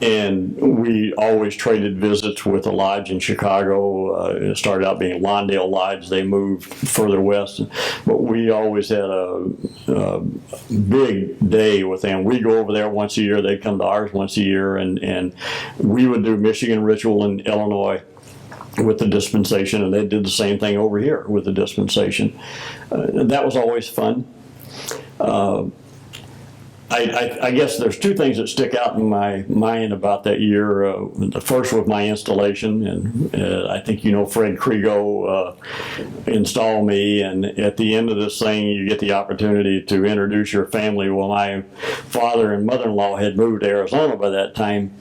And we always traded visits with a lodge in Chicago. It started out being Lawndale Lodge. They moved further west. But we always had a big day with them. We go over there once a year. They'd come to ours once a year. And we would do Michigan Ritual in Illinois with the dispensation. And they did the same thing over here with the dispensation. That was always fun. I guess there's 2 things that stick out in my mind about that year. The first was my installation, and I think Fred Krigo installed me, and at the end of this thing you get the opportunity to introduce your family. Well, my father and mother-in-law had moved to Arizona by that time,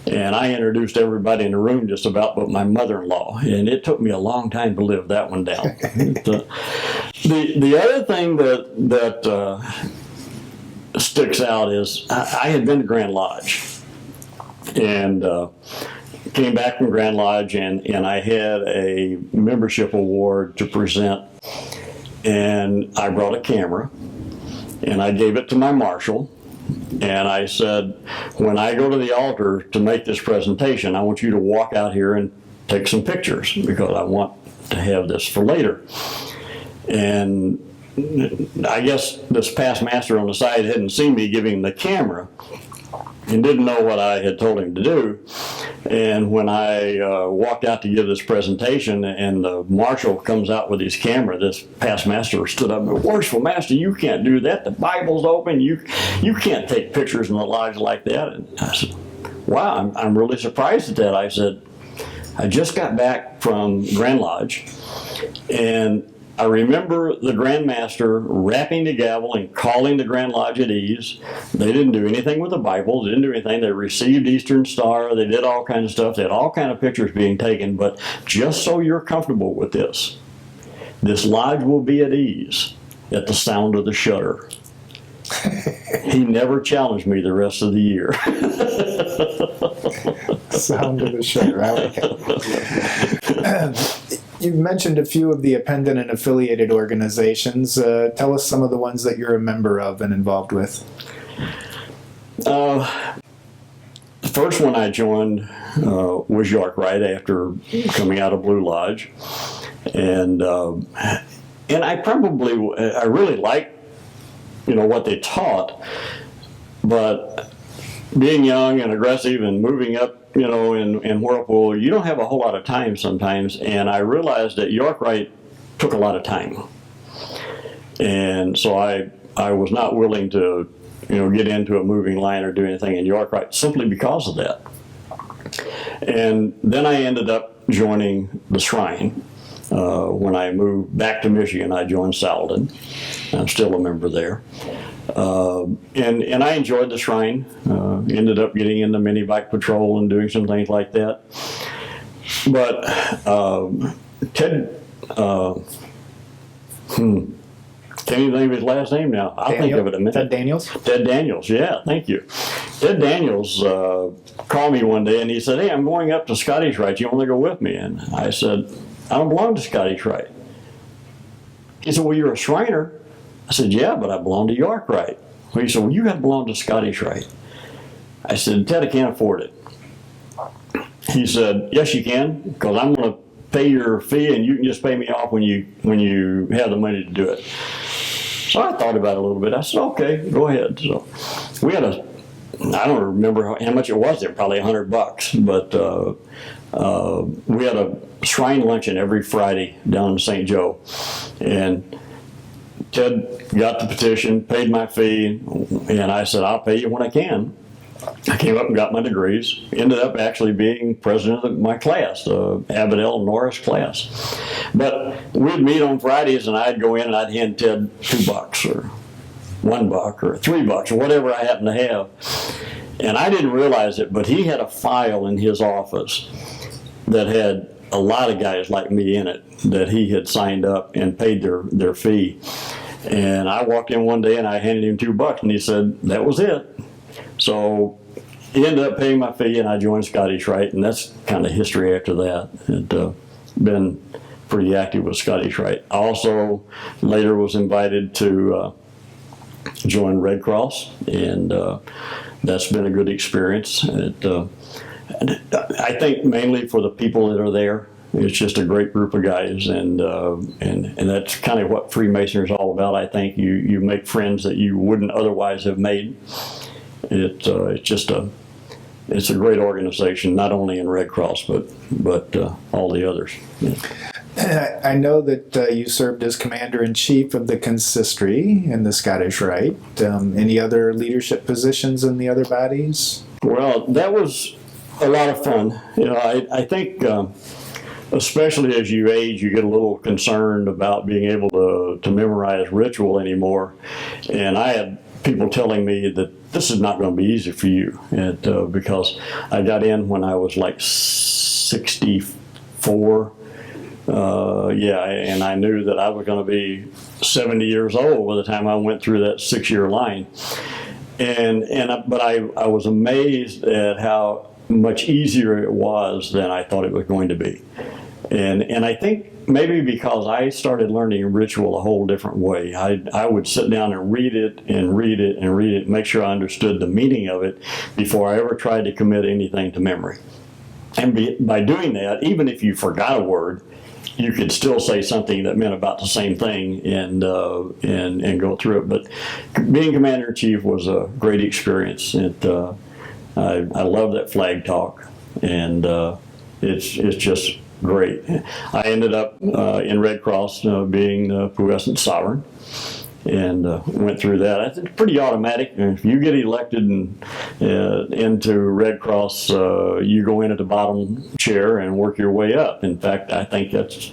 and I introduced everybody in the room just about but my mother-in-law, and it took me a long time to live that one down. The other thing that sticks out is I had been to Grand Lodge, and came back from Grand Lodge, and I had a membership award to present, and I brought a camera, and I gave it to my marshal, and I said, when I go to the altar to make this presentation, I want you to walk out here and take some pictures, because I want to have this for later. And I guess this past master on the side hadn't seen me giving the camera and didn't know what I had told him to do. And when I walked out to give this presentation, and the marshal comes out with his camera, this past master stood up and said, "Worshipful Master, you can't do that. The Bible's open. You can't take pictures in the lodge like that." And I said, "Wow, I'm really surprised at that." I said, "I just got back from Grand Lodge, and I remember the Grand Master rapping the gavel and calling the Grand Lodge at ease. They didn't do anything with the Bible. They didn't do anything. They received Eastern Star. They did all kinds of stuff. They had all kinds of pictures being taken. But just so you're comfortable with this lodge will be at ease at the sound of the shutter." He never challenged me the rest of the year. Sound of the shutter. I like it. You've mentioned a few of the appendant and affiliated organizations. Tell us some of the ones that you're a member of and involved with. The first one I joined was York-Rite after coming out of Blue Lodge, and I really liked what they taught, but being young and aggressive and moving up in Whirlpool, you don't have a whole lot of time sometimes, and I realized that York-Rite took a lot of time. And so I was not willing to, get into a moving line or do anything in York Rite simply because of that. And then I ended up joining the Shrine. When I moved back to Michigan, I joined Saladin. I'm still a member there. And I enjoyed the Shrine. Ended up getting into mini bike patrol and doing some things like that. But Ted, can't even think of his last name now. I'll think of it in a minute. Ted Daniels? Ted Daniels, yeah, thank you. Ted Daniels called me one day and he said, "Hey, I'm going up to Scottish Rite. You want to go with me?" And I said, "I don't belong to Scottish Rite." He said, "Well, you're a Shriner." I said, "Yeah, but I belong to York Rite." Well, he said, "Well, you got to belong to Scottish Rite." I said, "Ted, I can't afford it." He said, "Yes, you can, because I'm going to pay your fee and you can just pay me off when you have the money to do it." So I thought about it a little bit. I said, "Okay, go ahead." So we had I don't remember how much it was there, probably $100, but we had a Shrine luncheon every Friday down in St. Joe. And Ted got the petition, paid my fee, and I said, "I'll pay you when I can." I came up and got my degrees. Ended up actually being president of my class, the Abbott Norris class. But we'd meet on Fridays, and I'd go in and I'd hand Ted $2 or $1 or $3 or whatever I happened to have. And I didn't realize it, but he had a file in his office that had a lot of guys like me in it that he had signed up and paid their fee. And I walked in one day and I handed him $2, and he said that was it. So he ended up paying my fee, and I joined Scottish Rite, and that's kind of history after that. I'd been pretty active with Scottish Rite. I also later was invited to join Red Cross, and that's been a good experience. I think mainly for the people that are there. It's just a great group of guys, and that's kind of what Freemasonry is all about. I think you make friends that you wouldn't otherwise have made. It's a great organization, not only in Red Cross, but all the others. Yeah. I know that you served as Commander-in-Chief of the Consistory in the Scottish Rite. Any other leadership positions in the other bodies? Well, that was a lot of fun. I think especially as you age, you get a little concerned about being able to memorize ritual anymore. And I had people telling me that this is not going to be easy for you, because I got in when I was like 64. And I knew that I was going to be 70 years old by the time I went through that 6-year line. But I was amazed at how much easier it was than I thought it was going to be. And I think maybe because I started learning ritual a whole different way. I would sit down and read it and read it and read it, make sure I understood the meaning of it before I ever tried to commit anything to memory. And by doing that, even if you forgot a word, you could still say something that meant about the same thing and go through it. But being Commander-in-Chief was a great experience. I love that flag talk, and it's just great. I ended up in Red Cross being the Puissant Sovereign, and went through that. I think it's pretty automatic. If you get elected into Red Cross, you go in at the bottom chair and work your way up. In fact, I think that's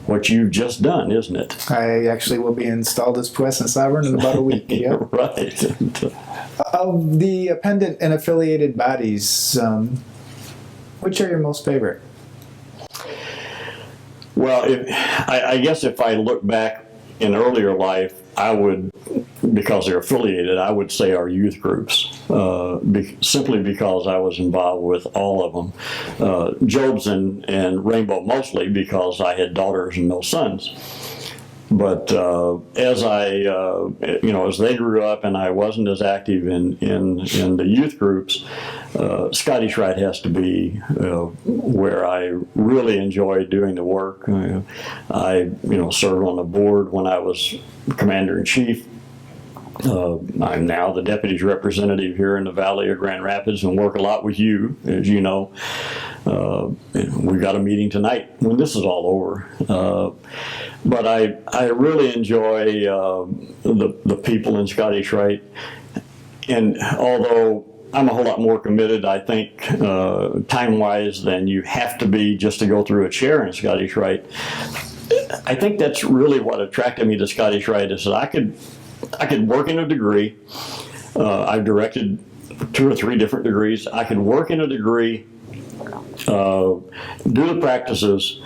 what you've just done, isn't it? I actually will be installed as Puissant Sovereign in about a week. Yeah. Right. Of the appendant and affiliated bodies, which are your most favorite? Well, I guess if I look back in earlier life, I would, because they're affiliated, I would say our youth groups, simply because I was involved with all of them. Job's and Rainbow mostly because I had daughters and no sons. But as as they grew up and I wasn't as active in the youth groups, Scottish Rite has to be where I really enjoy doing the work. I served on the board when I was Commander-in-Chief. I'm now the deputy's representative here in the Valley of Grand Rapids and work a lot with you, as you know. We've got a meeting tonight when this is all over. But I really enjoy the people in Scottish Rite. And although I'm a whole lot more committed, I think, time-wise than you have to be just to go through a chair in Scottish Rite, I think that's really what attracted me to Scottish Rite, is that I could work in a degree. I've directed 2 or 3 different degrees. I could work in a degree, do the practices,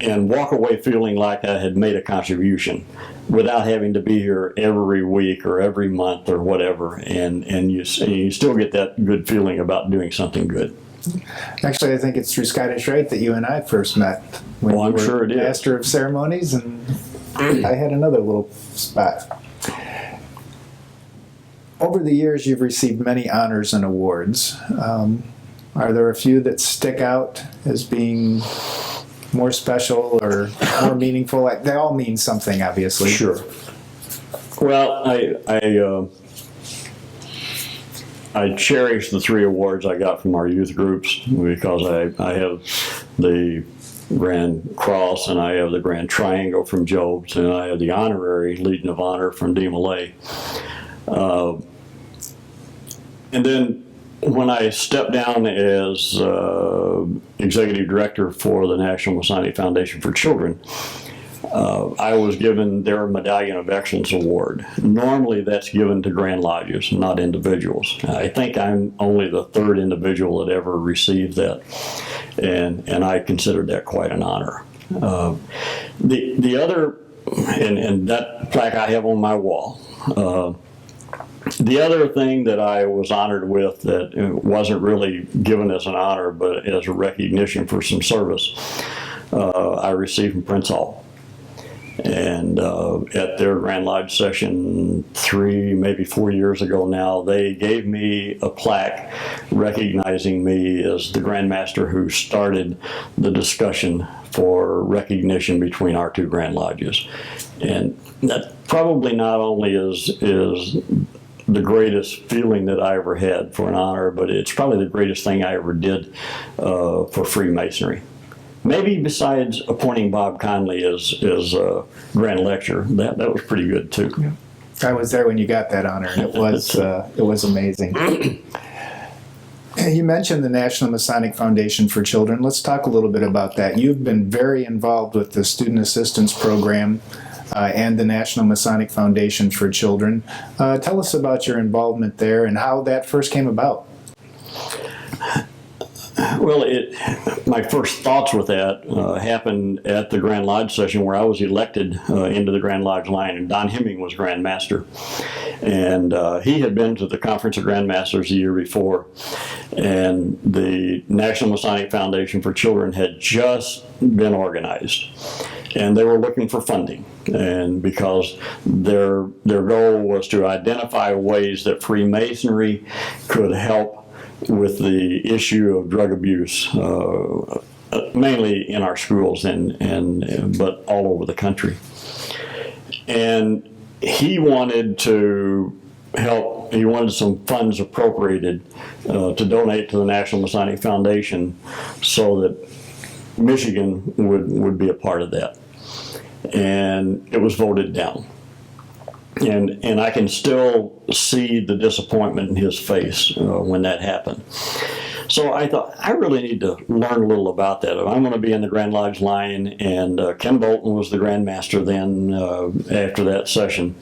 and walk away feeling like I had made a contribution without having to be here every week or every month or whatever. And you still get that good feeling about doing something good. Actually, I think it's through Scottish Rite that you and I first met. When I'm you were sure it is. Master of Ceremonies, and I had another little spot. Over the years, you've received many honors and awards. Are there a few that stick out as being more special or more meaningful? They all mean something, obviously. Sure. Well, I cherish the 3 awards I got from our youth groups, because I have the Grand Cross, and I have the Grand Triangle from Jobs, and I have the Honorary Legion of Honor from DeMolay. And then when I stepped down as executive director for the National Masonic Foundation for Children, I was given their Medallion of Excellence Award. Normally that's given to Grand Lodges, not individuals. I think I'm only the 3rd individual that ever received that, and I considered that quite an honor. The other, and that plaque I have on my wall, the other thing that I was honored with, that wasn't really given as an honor but as a recognition for some service, I received from Prince Hall. And at their Grand Lodge session 3, maybe 4 years ago now, they gave me a plaque recognizing me as the Grand Master who started the discussion for recognition between our 2 Grand Lodges. And that probably not only is the greatest feeling that I ever had for an honor, but it's probably the greatest thing I ever did for Freemasonry. Maybe besides appointing Bob Conley as Grand Lecturer, that was pretty good too. Yeah. I was there when you got that honor, and it was amazing. You mentioned the National Masonic Foundation for Children. Let's talk a little bit about that. You've been very involved with the Student Assistance Program and the National Masonic Foundation for Children. Tell us about your involvement there and how that first came about. Well, my first thoughts with that happened at the Grand Lodge session where I was elected into the Grand Lodge line, and Don Hemming was Grand Master. And he had been to the Conference of Grand Masters the year before, and the National Masonic Foundation for Children had just been organized. And they were looking for funding, and because their goal was to identify ways that Freemasonry could help with the issue of drug abuse, mainly in our schools but all over the country. And he wanted to help. He wanted some funds appropriated to donate to the National Masonic Foundation, so that Michigan would be a part of that. And it was voted down. And I can still see the disappointment in his face when that happened. So I thought, I really need to learn a little about that. I'm going to be in the Grand Lodge line, and Ken Bolton was the Grand Master then after that session.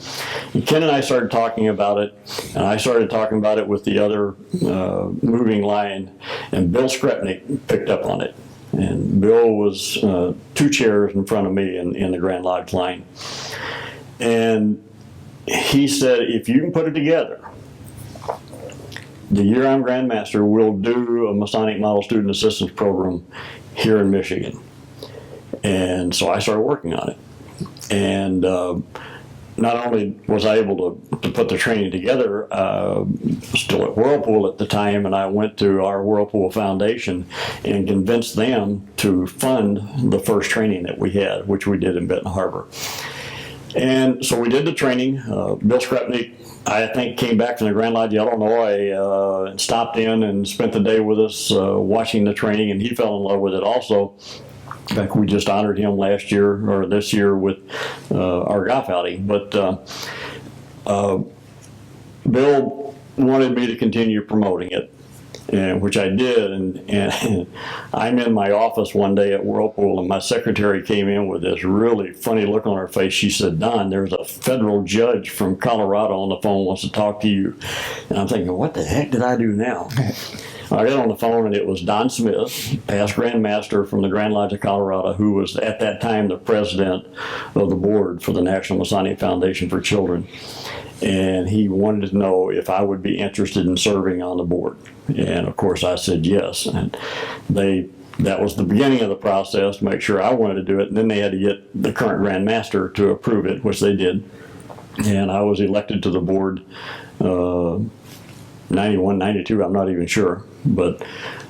And Ken and I started talking about it, and I started talking about it with the other moving line, and Bill Skrepnik picked up on it. And Bill was 2 chairs in front of me in the Grand Lodge line. And he said, if you can put it together, the year I'm Grand Master, we'll do a Masonic Model Student Assistance Program here in Michigan. And so I started working on it. And not only was I able to put the training together, still at Whirlpool at the time, and I went to our Whirlpool Foundation and convinced them to fund the first training that we had, which we did in Benton Harbor. And so we did the training. Bill Skrepnik, I think, came back from the Grand Lodge, Illinois, and stopped in and spent the day with us watching the training, and he fell in love with it also. In fact, we just honored him last year, or this year, with our golf outing. But Bill wanted me to continue promoting it, and which I did. And I'm in my office one day at Whirlpool, and my secretary came in with this really funny look on her face. She said, "Don, there's a federal judge from Colorado on the phone, wants to talk to you." And I'm thinking, what the heck did I do now? I got on the phone, and it was Don Smith, past Grand Master from the Grand Lodge of Colorado, who was at that time the president of the board for the National Masonic Foundation for Children. And he wanted to know if I would be interested in serving on the board. And of course I said yes. And that was the beginning of the process to make sure I wanted to do it. And then they had to get the current Grand Master to approve it, which they did. And I was elected to the board 91, 92, I'm not even sure. But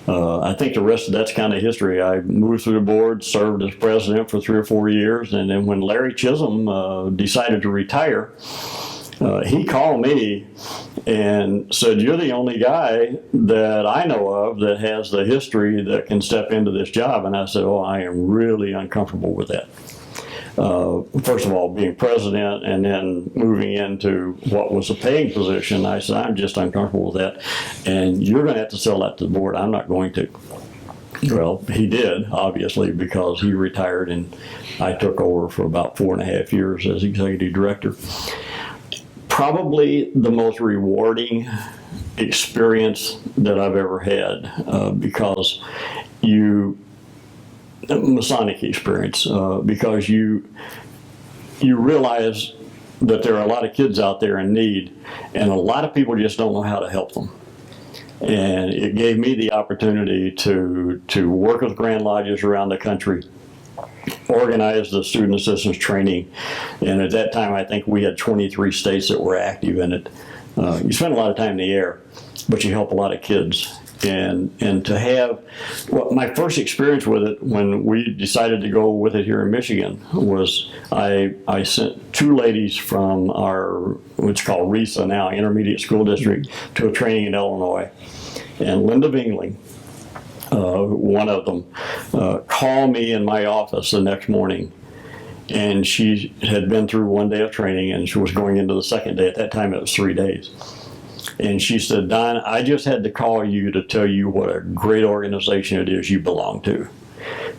I think the rest of that's kind of history. I moved through the board, served as president for 3 or 4 years. And then when Larry Chisholm decided to retire, he called me and said, "You're the only guy that I know of that has the history that can step into this job." And I said, "Oh, I am really uncomfortable with that." First of all, being president and then moving into what was a paying position, I said, "I'm just uncomfortable with that. And you're going to have to sell that to the board. I'm not going to." Well, he did, obviously, because he retired and I took over for about 4.5 years as executive director. Probably the most rewarding experience that I've ever had, because Masonic experience, because you realize that there are a lot of kids out there in need, and a lot of people just don't know how to help them. And it gave me the opportunity to work with Grand Lodges around the country, organized the student assistance training, and at that time I think we had 23 states that were active in it. You spend a lot of time in the air, but you help a lot of kids. And to have, well, my first experience with it when we decided to go with it here in Michigan was I sent 2 ladies from our, what's called RISA now, Intermediate School District, to a training in Illinois. And Linda Vingling, one of them, called me in my office the next morning, and she had been through 1 day of training and she was going into the second day. At that time it was 3 days. And she said, "Don, I just had to call you to tell you what a great organization it is you belong to."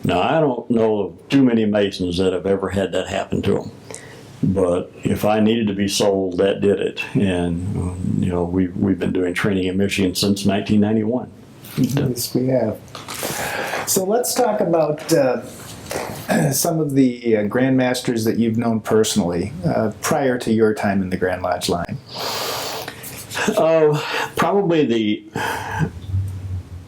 Now, I don't know of too many Masons that have ever had that happen to them. But if I needed to be sold, that did it. And, we've been doing training in Michigan since 1991. Yes, we have. So let's talk about some of the Grand Masters that you've known personally prior to your time in the Grand Lodge line. Probably the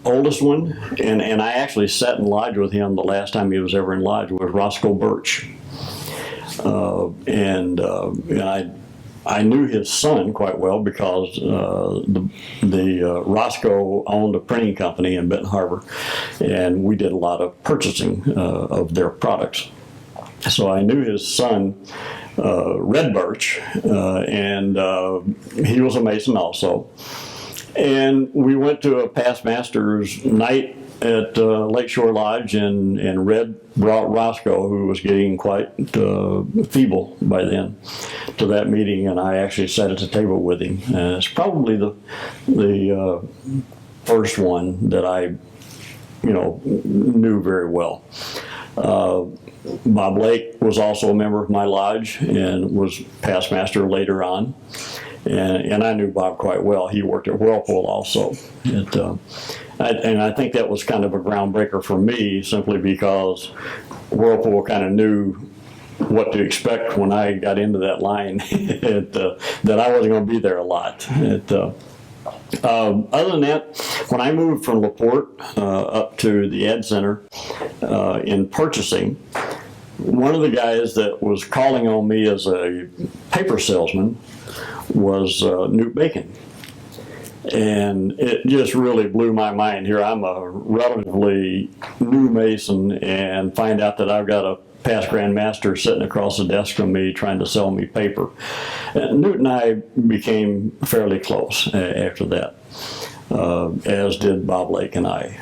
oldest one, and I actually sat in lodge with him the last time he was ever in lodge, was Roscoe Birch. And I knew his son quite well because Roscoe owned a printing company in Benton Harbor, and we did a lot of purchasing of their products. So I knew his son, Red Birch, and he was a Mason also. And we went to a past master's night at Lakeshore Lodge, and Red brought Roscoe, who was getting quite feeble by then, to that meeting, and I actually sat at the table with him. And it's probably the first one that I, knew very well. Bob Lake was also a member of my lodge and was past master later on. And I knew Bob quite well. He worked at Whirlpool also. And I think that was kind of a groundbreaker for me, simply because Whirlpool kind of knew what to expect when I got into that line, that I wasn't going to be there a lot. Other than that, when I moved from LaPorte up to the Ed Center in purchasing, one of the guys that was calling on me as a paper salesman was Newt Bacon. And it just really blew my mind. Here I'm a relatively new Mason and find out that I've got a past Grand Master sitting across the desk from me trying to sell me paper. And Newt and I became fairly close after that, as did Bob Lake and I.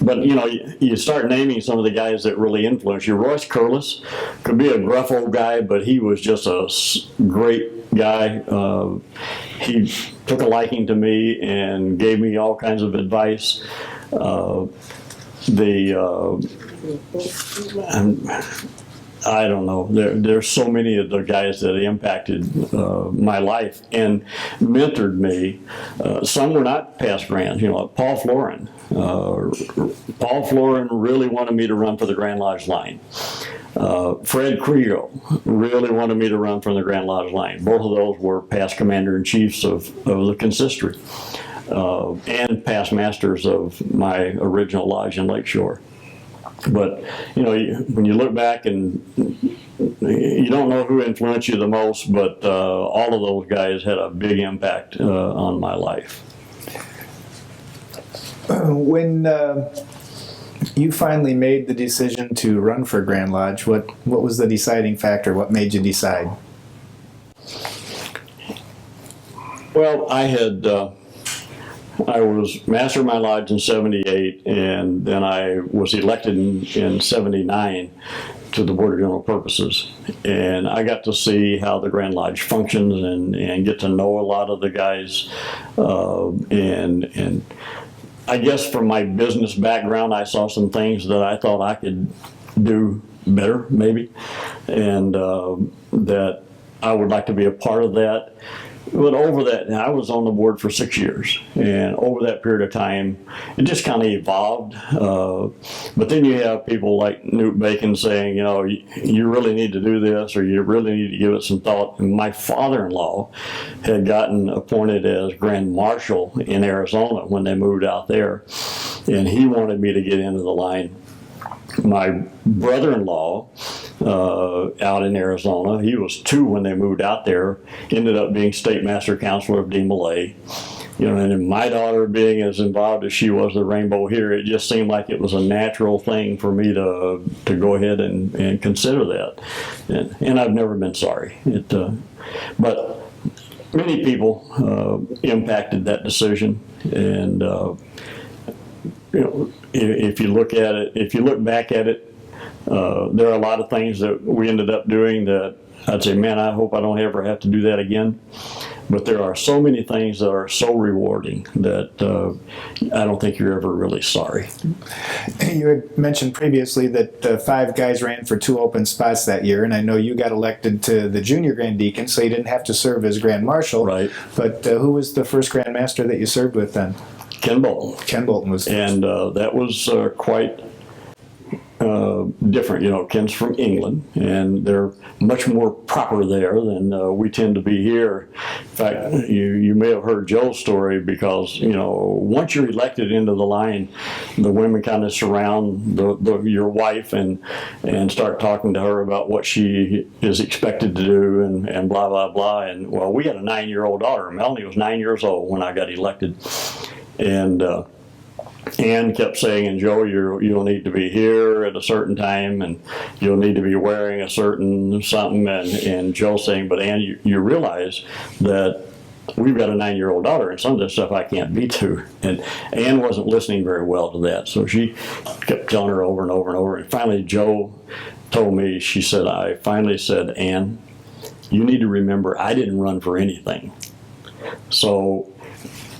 But you start naming some of the guys that really influenced you. Royce Curlis could be a gruff old guy, but he was just a great guy. He took a liking to me and gave me all kinds of advice. I don't know. There's so many of the guys that impacted my life and mentored me. Some were not past Grands. Paul Florin. Paul Florin really wanted me to run for the Grand Lodge line. Fred Creel really wanted me to run from the Grand Lodge line. Both of those were past commander-in-chiefs of the consistory and past masters of my original lodge in Lakeshore. But when you look back and you don't know who influenced you the most, but all of those guys had a big impact on my life. When you finally made the decision to run for Grand Lodge, what was the deciding factor? What made you decide? Well, I was master of my lodge in 78, and then I was elected in 79 to the Board of General Purposes. And I got to see how the Grand Lodge functions and get to know a lot of the guys. And I guess from my business background, I saw some things that I thought I could do better, maybe, and that I would like to be a part of that. But over that, I was on the board for 6 years, and over that period of time, it just kind of evolved. But then you have people like Newt Bacon saying, you really need to do this, or you really need to give it some thought. And my father-in-law had gotten appointed as Grand Marshal in Arizona when they moved out there, and he wanted me to get into the line. My brother-in-law out in Arizona, he was 2 when they moved out there, ended up being State Master Counselor of DeMolay. And my daughter being as involved as she was the Rainbow here, it just seemed like it was a natural thing for me to go ahead and consider that. And I've never been sorry. But many people impacted that decision, and if you look back at it, there are a lot of things that we ended up doing that I'd say, man, I hope I don't ever have to do that again. But there are so many things that are so rewarding that I don't think you're ever really sorry. You had mentioned previously that 5 guys ran for 2 open spots that year, and I know you got elected to the junior Grand Deacon, so you didn't have to serve as Grand Marshal. Right. But who was the first Grand Master that you served with then? Ken Bolton. Ken Bolton was first. And that was quite different. Ken's from England, and they're much more proper there than we tend to be here. In fact, you may have heard Joe's story, because once you're elected into the line, the women kind of surround your wife and start talking to her about what she is expected to do and blah blah blah. And well, we had a 9-year-old daughter. Melanie was 9 years old when I got elected, and Ann kept saying, and Joe, you'll need to be here at a certain time, and you'll need to be wearing a certain something. And Joe saying, but Ann, you realize that we've got a 9-year-old daughter, and some of this stuff I can't be to. And Ann wasn't listening very well to that, so she kept telling her over and over and over. And finally, Joe told me, I finally said, Ann, you need to remember I didn't run for anything. So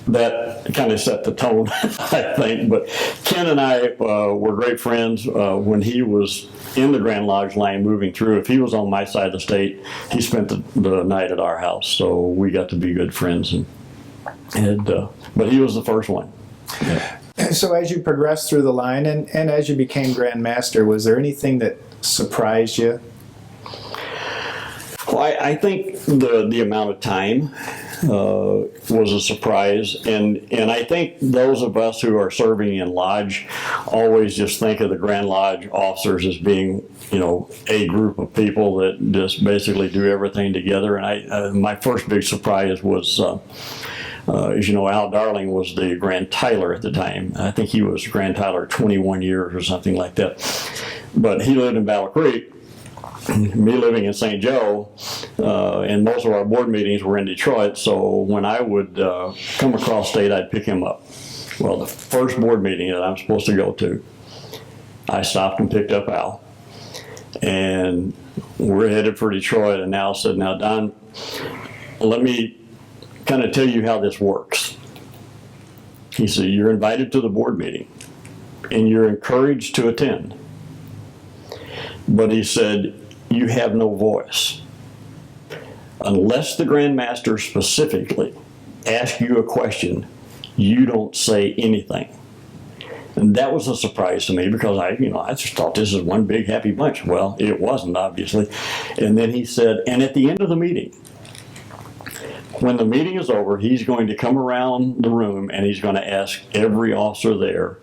that kind of set the tone, I think. But Ken and I were great friends when he was in the Grand Lodge line moving through. If he was on my side of the state, he spent the night at our house, so we got to be good friends. But he was the first one. Yeah. So as you progressed through the line and as you became Grand Master, was there anything that surprised you? Well, I think the amount of time was a surprise, and I think those of us who are serving in Lodge always just think of the Grand Lodge officers as being, a group of people that just basically do everything together. And my first big surprise was, as you know, Al Darling was the Grand Tyler at the time. I think he was Grand Tyler 21 years or something like that. But he lived in Battle Creek, me living in St. Joe, and most of our board meetings were in Detroit, so when I would come across state, I'd pick him up. Well, the first board meeting that I'm supposed to go to, I stopped and picked up Al. And we're headed for Detroit, and Al said, "Now, Don, let me kind of tell you how this works." He said, "You're invited to the board meeting, and you're encouraged to attend. But," he said, "you have no voice. Unless the Grand Master specifically asks you a question, you don't say anything." And that was a surprise to me because I just thought this is one big happy bunch. Well, it wasn't, obviously. And then he said, "And at the end of the meeting, when the meeting is over, he's going to come around the room and he's going to ask every officer there,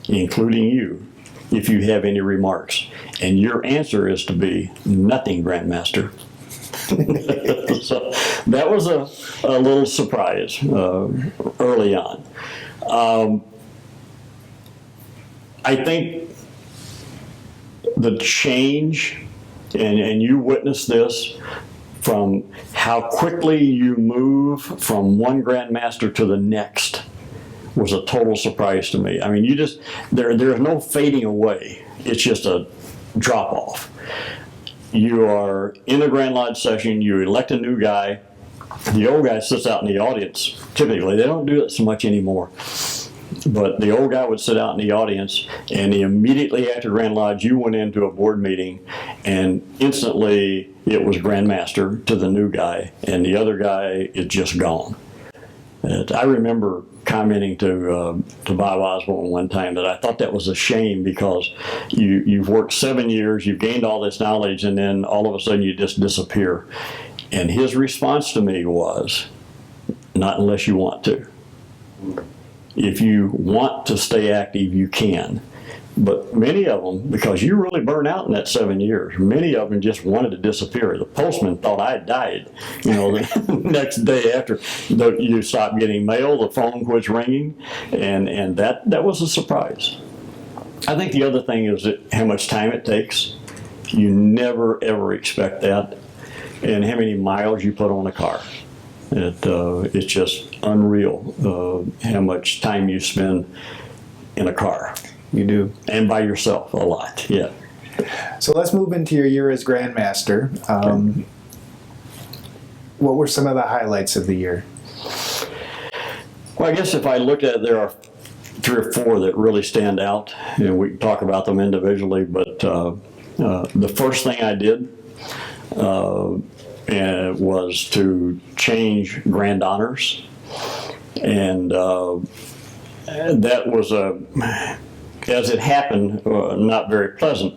including you, if you have any remarks. And your answer is to be, 'Nothing, Grandmaster.'" So that was a little surprise early on. I think the change, and you witnessed this, from how quickly you move from one Grandmaster to the next was a total surprise to me. I mean, there's no fading away. It's just a drop off. You are in a Grand Lodge session, you elect a new guy. The old guy sits out in the audience. Typically, they don't do it so much anymore. But the old guy would sit out in the audience, and immediately after Grand Lodge, you went into a board meeting, and instantly it was Grandmaster to the new guy, and the other guy is just gone. And I remember commenting to Bob Osborne one time that I thought that was a shame because you've worked 7 years, you've gained all this knowledge, and then all of a sudden you just disappear. And his response to me was, "Not unless you want to. If you want to stay active, you can." But many of them, because you really burn out in that 7 years, many of them just wanted to disappear. The postman thought I had died. The next day after you stopped getting mail, the phone quits ringing, and that was a surprise. I think the other thing is how much time it takes. You never, ever expect that, and how many miles you put on a car. It's just unreal how much time you spend in a car. You do. And by yourself a lot, yeah. So let's move into your year as Grandmaster. Okay. What were some of the highlights of the year? Well, I guess if I look at it, there are 3 or 4 that really stand out, and we can talk about them individually, but the first thing I did was to change Grand Honors, and that was as it happened, not very pleasant,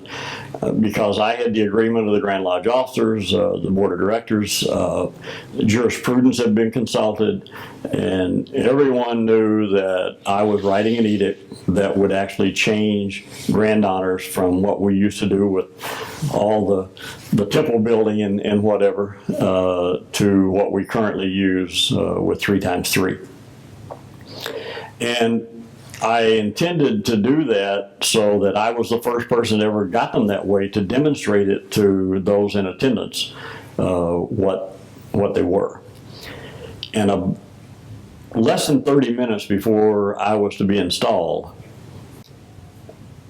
because I had the agreement of the Grand Lodge officers, the board of directors, jurisprudence had been consulted, and everyone knew that I was writing an edict that would actually change Grand Honors from what we used to do with all the temple building and whatever, to what we currently use with 3x3. And I intended to do that so that I was the first person that ever got them that way, to demonstrate it to those in attendance, what they were. And less than 30 minutes before I was to be installed,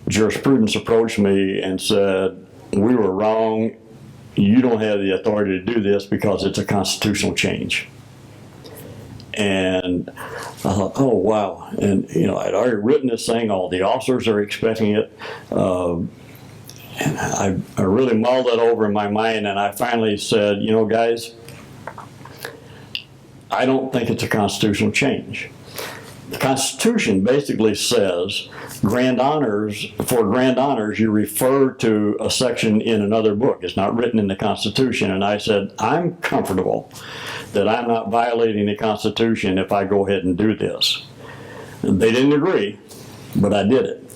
jurisprudence approached me and said, "We were wrong. You don't have the authority to do this because it's a constitutional change." And I thought, oh, wow. And, I'd already written this thing, all the officers are expecting it. And I really mulled it over in my mind, and I finally said, guys, I don't think it's a constitutional change. The Constitution basically says for Grand Honors, you refer to a section in another book. It's not written in the Constitution. And I said, I'm comfortable that I'm not violating the Constitution if I go ahead and do this. They didn't agree, but I did it.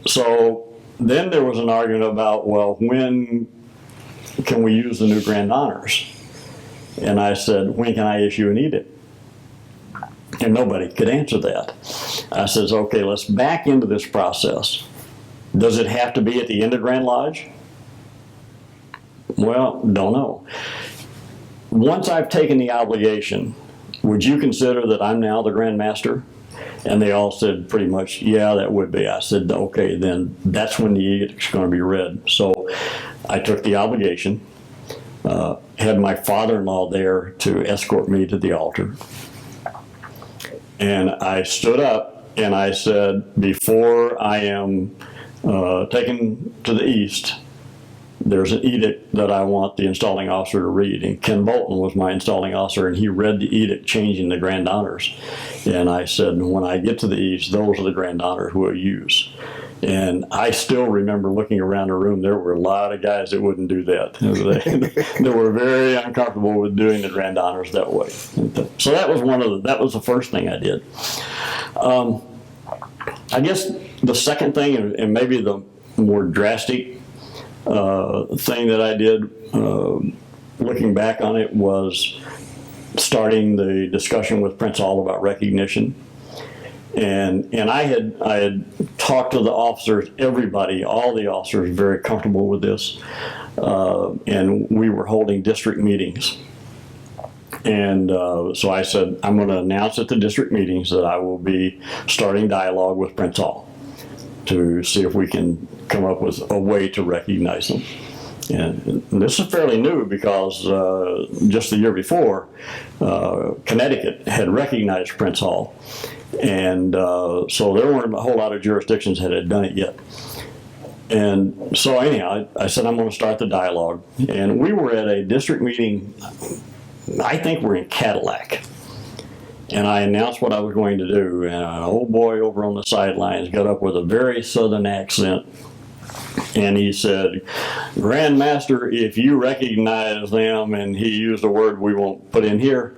So then there was an argument about, well, when can we use the new Grand Honors? And I said, when can I issue an edict? And nobody could answer that. I says, okay, let's back into this process. Does it have to be at the end of Grand Lodge? Well, don't know. Once I've taken the obligation, would you consider that I'm now the Grand Master? And they all said pretty much, yeah, that would be. I said, okay, then that's when the edict's going to be read. So I took the obligation, had my father-in-law there to escort me to the altar. And I stood up and I said, before I am taken to the east, there's an edict that I want the installing officer to read. And Ken Bolton was my installing officer, and he read the edict changing the grand honors. And I said, when I get to the east, those are the grand honors we'll use. And I still remember looking around the room, there were a lot of guys that wouldn't do that. They were very uncomfortable with doing the grand honors that way. So that was that was the first thing I did. I guess the second thing, and maybe the more drastic thing that I did, looking back on it, was starting the discussion with Prince Hall about recognition. And I had talked to the officers, everybody, all the officers, very comfortable with this. And we were holding district meetings. And so I said, I'm going to announce at the district meetings that I will be starting dialogue with Prince Hall to see if we can come up with a way to recognize them. And this is fairly new because just the year before, Connecticut had recognized Prince Hall. And so there weren't a whole lot of jurisdictions that had done it yet. And so anyhow, I said, I'm going to start the dialogue. And we were at a district meeting, I think we're in Cadillac. And I announced what I was going to do. And an old boy over on the sidelines got up with a very southern accent. And he said, Grand Master, if you recognize them, and he used a word we won't put in here,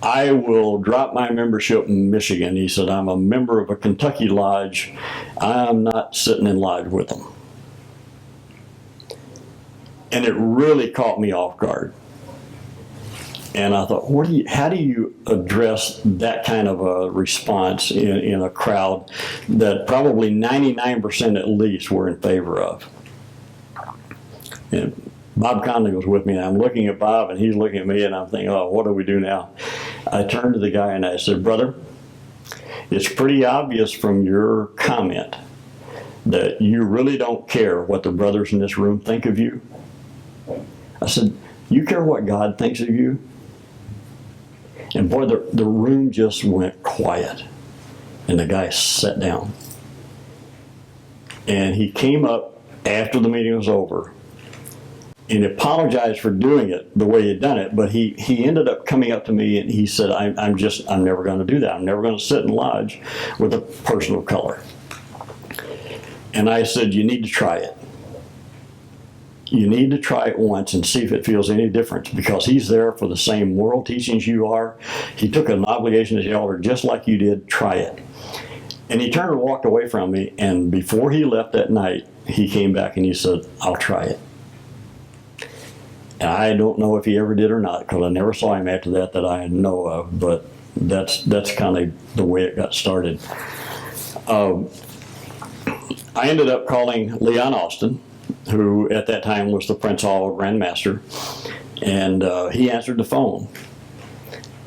I will drop my membership in Michigan. He said, I'm a member of a Kentucky lodge. I'm not sitting in lodge with them. And it really caught me off guard. And I thought, how do you address that kind of a response in a crowd that probably 99% at least were in favor of? And Bob Conley was with me, and I'm looking at Bob, and he's looking at me, and I'm thinking, oh, what do we do now? I turned to the guy, and I said, brother, it's pretty obvious from your comment that you really don't care what the brothers in this room think of you. I said, you care what God thinks of you? And boy, the room just went quiet. And the guy sat down. And he came up after the meeting was over and apologized for doing it the way he'd done it. But he ended up coming up to me and he said, I'm never going to do that. I'm never going to sit in lodge with a person of color. And I said, you need to try it. You need to try it once and see if it feels any different, because he's there for the same moral teachings you are. He took an obligation to the altar just like you did. Try it. And he turned and walked away from me, and before he left that night, he came back and he said, I'll try it. And I don't know if he ever did or not, because I never saw him after that I know of, but that's kind of the way it got started. I ended up calling Leon Austin, who at that time was the Prince Hall Grand Master, and he answered the phone.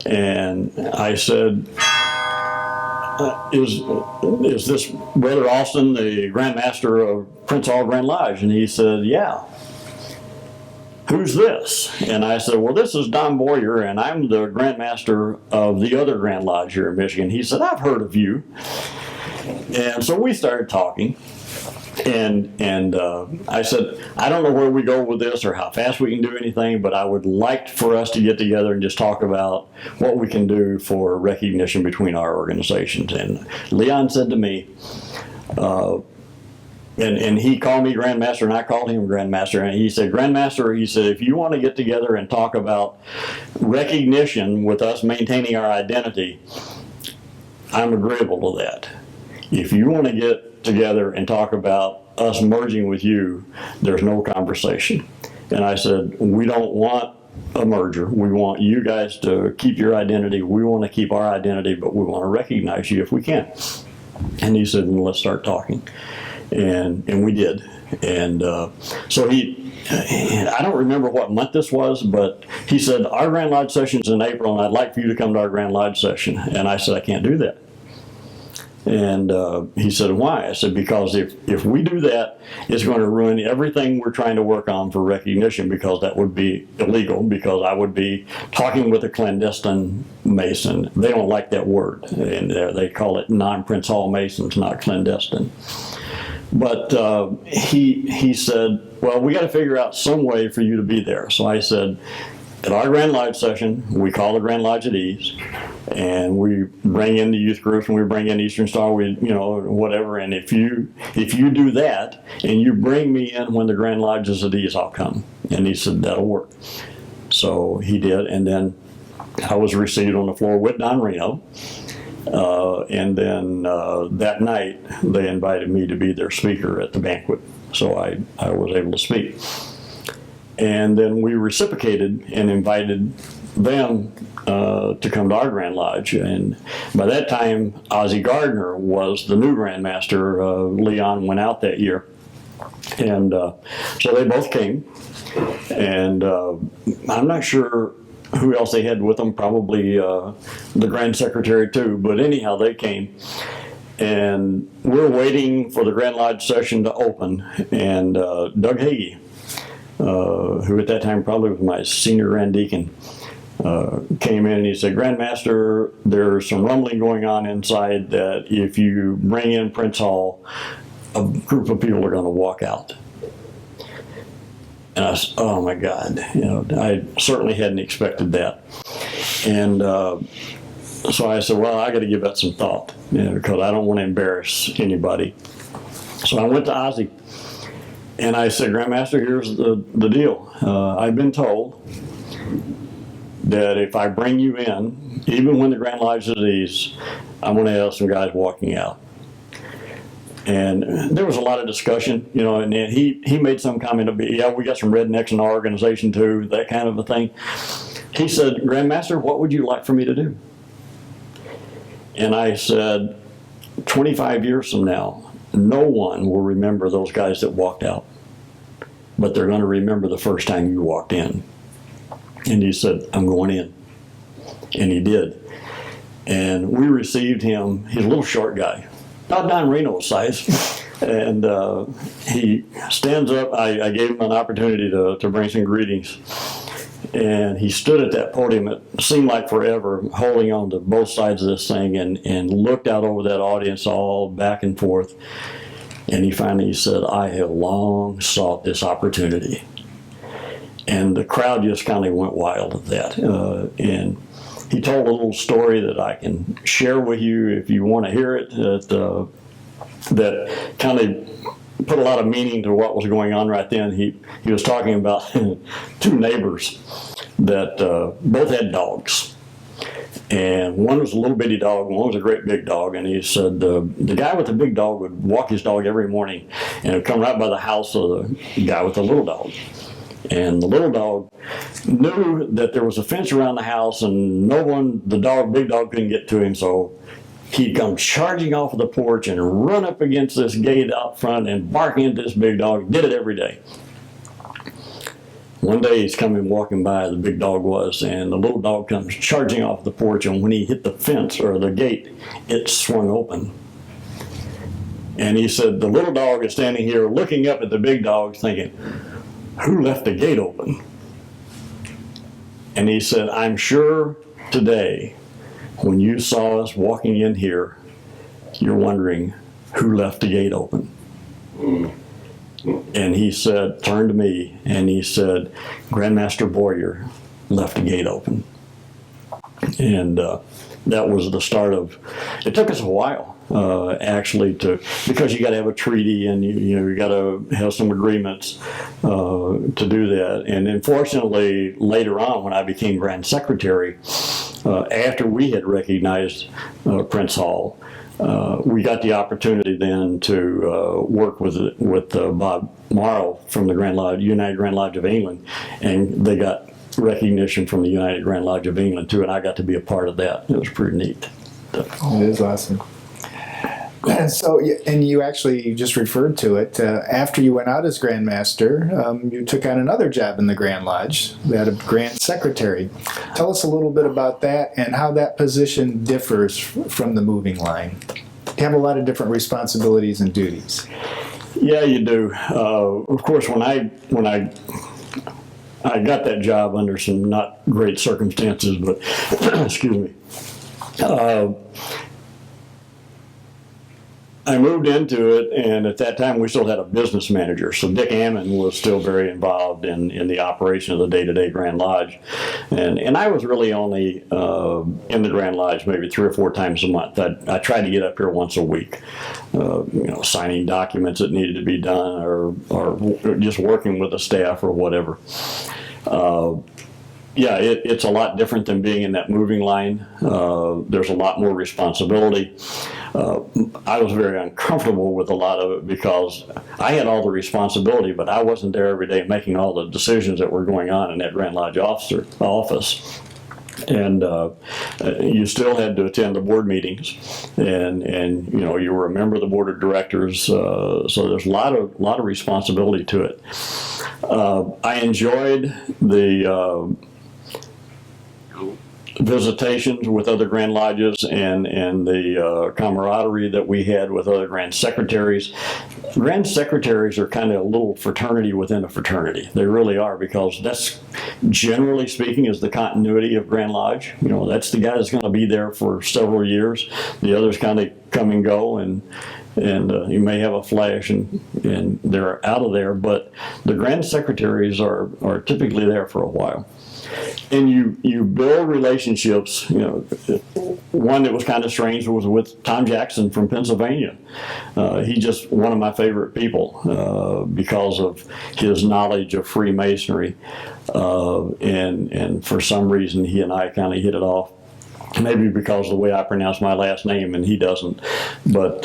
And I said, is this Brother Austin, the Grand Master of Prince Hall Grand Lodge? And he said, yeah. Who's this? And I said, well, this is Don Baugher, and I'm the Grand Master of the other Grand Lodge here in Michigan. He said, I've heard of you. And so we started talking. And I said, I don't know where we go with this or how fast we can do anything, but I would like for us to get together and just talk about what we can do for recognition between our organizations. And Leon said to me, and he called me Grandmaster and I called him Grandmaster, and he said, Grandmaster, he said, if you want to get together and talk about recognition with us maintaining our identity, I'm agreeable to that. If you want to get together and talk about us merging with you, there's no conversation. And I said, we don't want a merger. We want you guys to keep your identity. We want to keep our identity, but we want to recognize you if we can. And he said, well, let's start talking. And we did. And so and I don't remember what month this was, but he said, our Grand Lodge session's in April, and I'd like for you to come to our Grand Lodge session. And I said, I can't do that. And he said, why? I said, because if we do that, it's going to ruin everything we're trying to work on for recognition, because that would be illegal, because I would be talking with a clandestine Mason. They don't like that word, and they call it non-Prince Hall Masons, not clandestine. But he said, well, we got to figure out some way for you to be there. So I said, at our Grand Lodge session, we call the Grand Lodge at Ease, and we bring in the youth groups, and we bring in Eastern Star, whatever. And if you do that, and you bring me in when the Grand Lodge is at Ease, I'll come. And he said, that'll work. So he did, and then I was received on the floor with Don Reno. And then that night, they invited me to be their speaker at the banquet. So I was able to speak. And then we reciprocated and invited them to come to our Grand Lodge. And by that time, Ozzie Gardner was the new Grand Master. Leon went out that year. And so they both came. And I'm not sure who else they had with them, probably the Grand Secretary too. But anyhow, they came. And we're waiting for the Grand Lodge session to open. And Doug Hagee, who at that time probably was my senior Grand Deacon, came in and he said, Grand Master, there's some rumbling going on inside that if you bring in Prince Hall, a group of people are going to walk out. And I said, oh my God, I certainly hadn't expected that. And so I said, well, I got to give that some thought, because I don't want to embarrass anybody. So I went to Ozzie. And I said, Grandmaster, here's the deal. I've been told that if I bring you in, even when the Grand Lodge is at Ease, I'm going to have some guys walking out. And there was a lot of discussion, and then he made some comment of, yeah, we got some rednecks in our organization too, that kind of a thing. He said, Grandmaster, what would you like for me to do? And I said, 25 years from now, no one will remember those guys that walked out, but they're going to remember the first time you walked in. And he said, I'm going in. And he did. And we received him. He's a little short guy, not Don Reno's size. And he stands up. I gave him an opportunity to bring some greetings. And he stood at that podium, it seemed like forever, holding on to both sides of this thing, and looked out over that audience all back and forth. And he finally said, I have long sought this opportunity. And the crowd just kind of went wild at that. And he told a little story that I can share with you if you want to hear it, that kind of put a lot of meaning to what was going on right then. He was talking about two neighbors that both had dogs. And one was a little bitty dog, and one was a great big dog. And he said the guy with the big dog would walk his dog every morning, and it would come right by the house of the guy with the little dog. And the little dog knew that there was a fence around the house, and the big dog couldn't get to him, so he'd come charging off of the porch and run up against this gate out front and bark into this big dog. Did it every day. One day he's coming walking by, the big dog was, and the little dog comes charging off the porch, and when he hit the fence or the gate, it swung open. And he said, the little dog is standing here looking up at the big dog thinking, who left the gate open? And he said, I'm sure today, when you saw us walking in here, you're wondering who left the gate open. And he said, turned to me, and he said, Grandmaster Baugher left the gate open. And that was the start of, it took us a while, actually, because you got to have a treaty, and you got to have some agreements to do that. And unfortunately, later on, when I became Grand Secretary, after we had recognized Prince Hall, we got the opportunity then to work with Bob Morrow from the United Grand Lodge of England, and they got recognition from the United Grand Lodge of England too, and I got to be a part of that. It was pretty neat. It is awesome. And so, and you actually just referred to it. After you went out as Grand Master, you took on another job in the Grand Lodge, that of Grand Secretary. Tell us a little bit about that and how that position differs from the moving line. You have a lot of different responsibilities and duties. Yeah, you do. Of course, when I got that job under some not great circumstances, but excuse me. I moved into it, and at that time we still had a business manager. So Dick Ammon was still very involved in the operation of the day-to-day Grand Lodge. And I was really only in the Grand Lodge maybe 3 or 4 times a month. I tried to get up here once a week, signing documents that needed to be done or just working with the staff or whatever. Yeah, it's a lot different than being in that moving line. There's a lot more responsibility. I was very uncomfortable with a lot of it because I had all the responsibility, but I wasn't there every day making all the decisions that were going on in that Grand Lodge office. And you still had to attend the board meetings, and you were a member of the board of directors. So there's a lot of responsibility to it. I enjoyed the visitations with other Grand Lodges and the camaraderie that we had with other Grand Secretaries. Grand Secretaries are kind of a little fraternity within a fraternity. They really are, because that's, generally speaking, is the continuity of Grand Lodge. That's the guy that's going to be there for several years. The others kind of come and go, and you may have a flash and they're out of there, but the Grand Secretaries are typically there for a while. And you build relationships. One that was kind of strange was with Tom Jackson from Pennsylvania. He's just one of my favorite people because of his knowledge of Freemasonry. And for some reason, he and I kind of hit it off. Maybe because of the way I pronounce my last name and he doesn't. But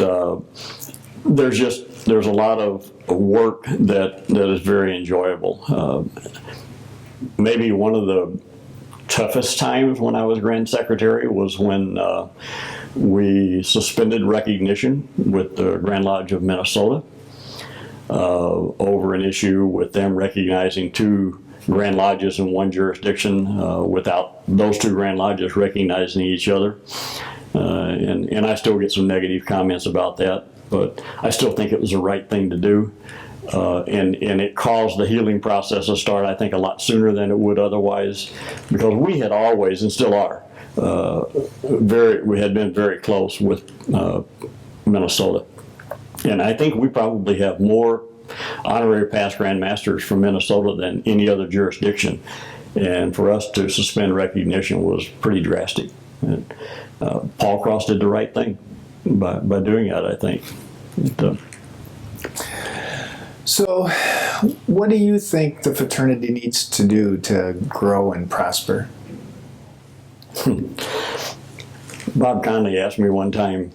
there's a lot of work that is very enjoyable. Maybe one of the toughest times when I was Grand Secretary was when we suspended recognition with the Grand Lodge of Minnesota over an issue with them recognizing 2 Grand Lodges in one jurisdiction without those 2 Grand Lodges recognizing each other. And I still get some negative comments about that, but I still think it was the right thing to do. And it caused the healing process to start, I think, a lot sooner than it would otherwise, because we had always, and still are, we had been very close with Minnesota. And I think we probably have more honorary past Grand Masters from Minnesota than any other jurisdiction. And for us to suspend recognition was pretty drastic. And, Paul Cross did the right thing by doing that, I think. So, what do you think the fraternity needs to do to grow and prosper? Bob Conley asked me one time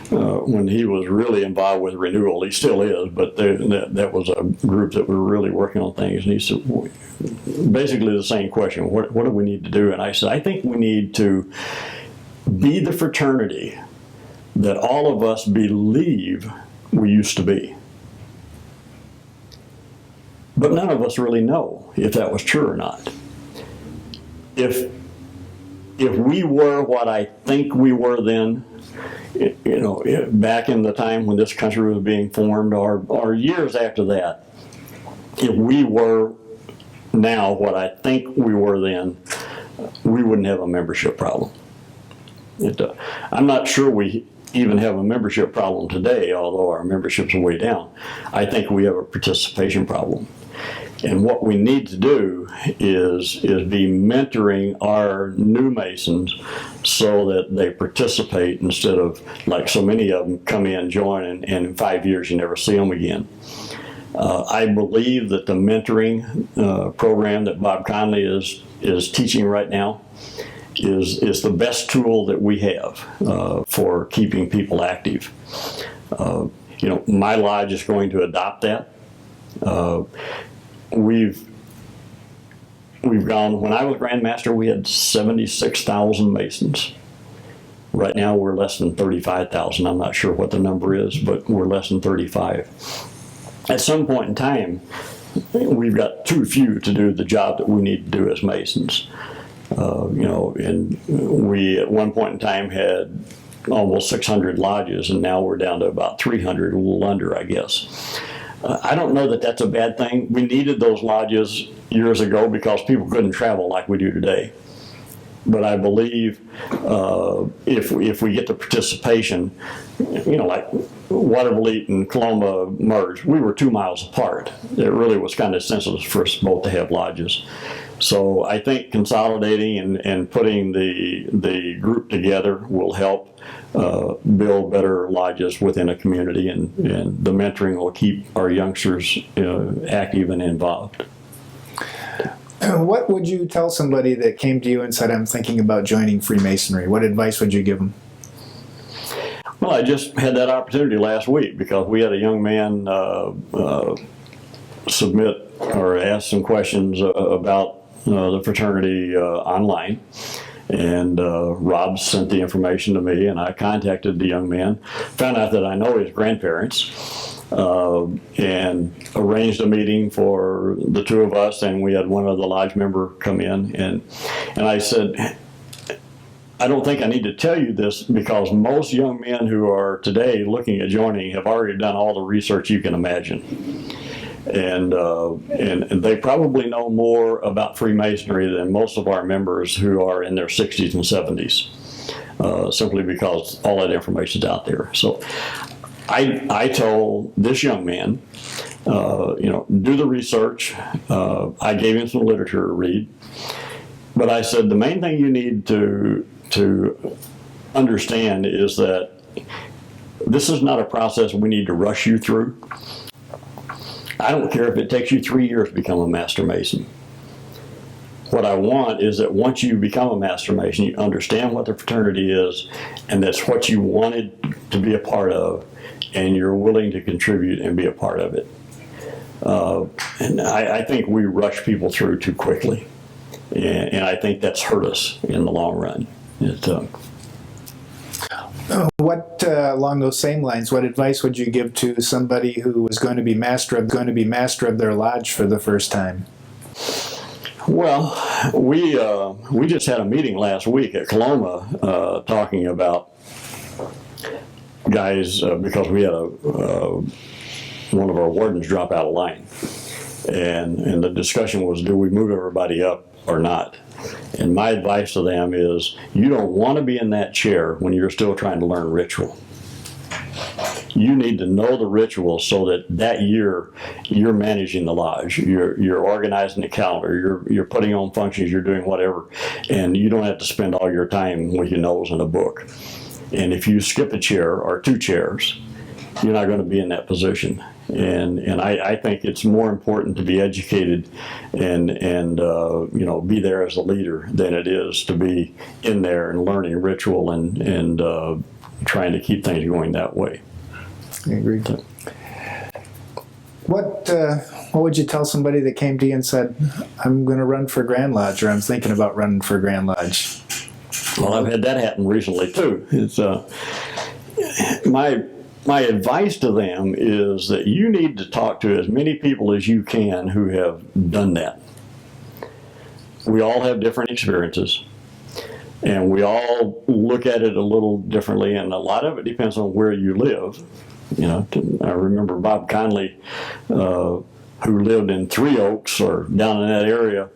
when he was really involved with Renewal, he still is, but that was a group that were really working on things, and he said basically the same question, what do we need to do? And I said, I think we need to be the fraternity that all of us believe we used to be. But none of us really know if that was true or not. If we were what I think we were then, back in the time when this country was being formed, or years after that, if we were now what I think we were then, we wouldn't have a membership problem. I'm not sure we even have a membership problem today, although our membership's are way down. I think we have a participation problem. And what we need to do is be mentoring our new Masons so that they participate instead of, like so many of them, come in, join, and in 5 years you never see them again. I believe that the mentoring program that Bob Conley is teaching right now is the best tool that we have for keeping people active. My lodge is going to adopt that. We've gone, when I was Grand Master, we had 76,000 Masons. Right now we're less than 35,000. I'm not sure what the number is, but we're less than 35. At some point in time, we've got too few to do the job that we need to do as Masons. And we at one point in time had almost 600 lodges, and now we're down to about 300, a little under, I guess. I don't know that that's a bad thing. We needed those lodges years ago because people couldn't travel like we do today. But I believe if we get the participation, like Watervliet and Coloma merged, we were 2 miles apart. It really was kind of senseless for us both to have lodges. So I think consolidating and putting the group together will help build better lodges within a community, and the mentoring will keep our youngsters active and involved. What would you tell somebody that came to you and said, I'm thinking about joining Freemasonry? What advice would you give them? Well, I just had that opportunity last week because we had a young man submit or ask some questions about the fraternity online. And Rob sent the information to me, and I contacted the young man, found out that I know his grandparents, and arranged a meeting for the two of us, and we had one other lodge member come in, and I said, I don't think I need to tell you this because most young men who are today looking at joining have already done all the research you can imagine. And they probably know more about Freemasonry than most of our members who are in their 60s and 70s, simply because all that information is out there. So I told this young man, do the research. I gave him some literature to read, but I said the main thing you need to understand is that this is not a process we need to rush you through. I don't care if it takes you 3 years to become a Master Mason. What I want is that once you become a Master Mason, you understand what the fraternity is, and that's what you wanted to be a part of, and you're willing to contribute and be a part of it. And I think we rush people through too quickly, and I think that's hurt us in the long run. What, along those same lines, what advice would you give to somebody who was going to be master of their lodge for the first time? Well, we just had a meeting last week at Coloma talking about guys because we had one of our wardens drop out of line, and the discussion was, do we move everybody up or not? And my advice to them is, you don't want to be in that chair when you're still trying to learn ritual. You need to know the ritual so that year you're managing the lodge, you're organizing the calendar, you're putting on functions, you're doing whatever, and you don't have to spend all your time with your nose in a book. And if you skip a chair or two chairs, you're not going to be in that position. And I think it's more important to be educated and be there as a leader than it is to be in there and learning ritual and trying to keep things going that way. I agree. What would you tell somebody that came to you and said, I'm going to run for Grand Lodge, or I'm thinking about running for Grand Lodge? Well, I've had that happen recently too. It's my advice to them is that you need to talk to as many people as you can who have done that. We all have different experiences, and we all look at it a little differently, and a lot of it depends on where you live. I remember Bob Conley, who lived in Three Oaks or down in that area,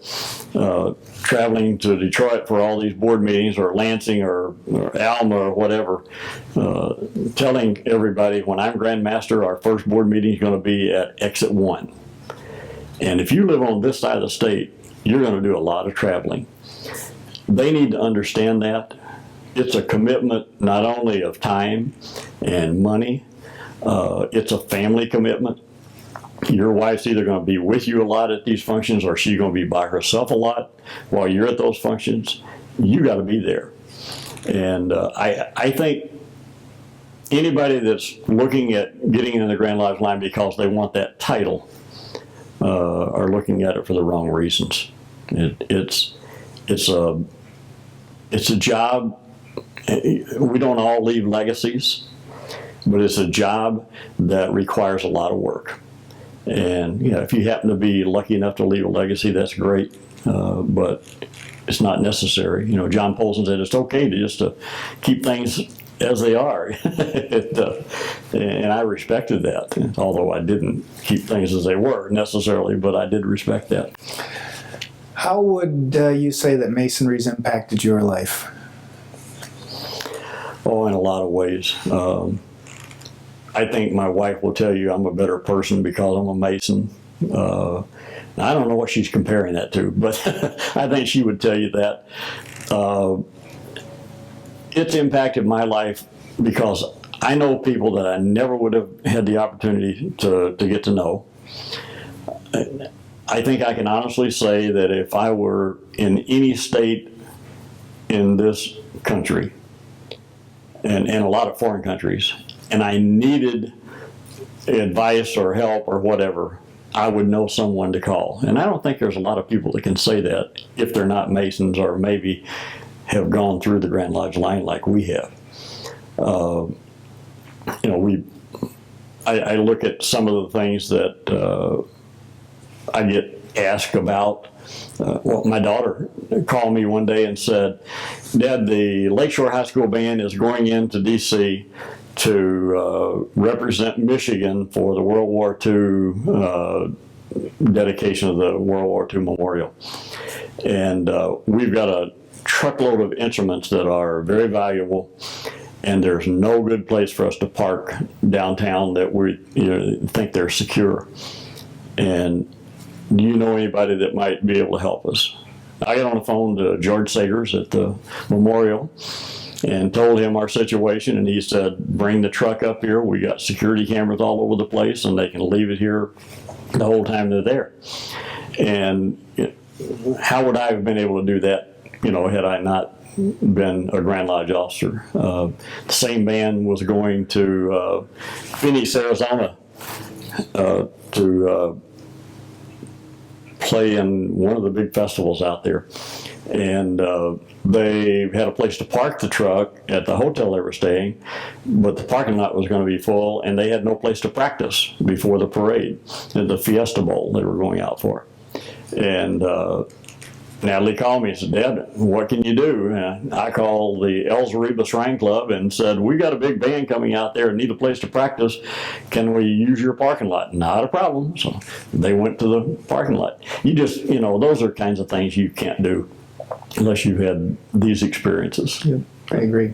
traveling to Detroit for all these board meetings, or Lansing or Alma or whatever, telling everybody, when I'm Grand Master, our first board meeting is going to be at Exit 1. And if you live on this side of the state, you're going to do a lot of traveling. They need to understand that. It's a commitment not only of time and money, it's a family commitment. Your wife's either going to be with you a lot at these functions, or she's going to be by herself a lot while you're at those functions. You got to be there. And I think anybody that's looking at getting in the Grand Lodge line because they want that title are looking at it for the wrong reasons. It's a job we don't all leave legacies, but it's a job that requires a lot of work. And if you happen to be lucky enough to leave a legacy, that's great, but it's not necessary. John Polson said it's okay to just keep things as they are. And I respected that, although I didn't keep things as they were necessarily, but I did respect that. How would you say that Masonry's impacted your life? Oh, in a lot of ways. I think my wife will tell you I'm a better person because I'm a Mason. I don't know what she's comparing that to, but I think she would tell you that. It's impacted my life because I know people that I never would have had the opportunity to get to know. I think I can honestly say that if I were in any state in this country, and a lot of foreign countries, and I needed advice or help or whatever, I would know someone to call. And I don't think there's a lot of people that can say that if they're not Masons or maybe have gone through the Grand Lodge line like we have. I look at some of the things that I get asked about. My daughter called me one day and said, "Dad, the Lakeshore High School band is going into D.C. to represent Michigan for the World War II dedication of the World War II memorial. And we've got a truckload of instruments that are very valuable, and there's no good place for us to park downtown that we think they're secure. And do you know anybody that might be able to help us?" I got on the phone to George Sagers at the memorial and told him our situation, and he said, "Bring the truck up here. We got security cameras all over the place, and they can leave it here the whole time they're there." And how would I have been able to do that, had I not been a Grand Lodge officer? The same band was going to Phoenix, Arizona to play in one of the big festivals out there. And they had a place to park the truck at the hotel they were staying, but the parking lot was going to be full, and they had no place to practice before the parade, the Fiesta Bowl they were going out for. And Natalie called me and said, "Dad, what can you do?" And I called the El Zariba Shrine Club and said, "We got a big band coming out there and need a place to practice. Can we use your parking lot?" "Not a problem." So they went to the parking lot. You just, those are kinds of things you can't do unless you've had these experiences. Yep, I agree.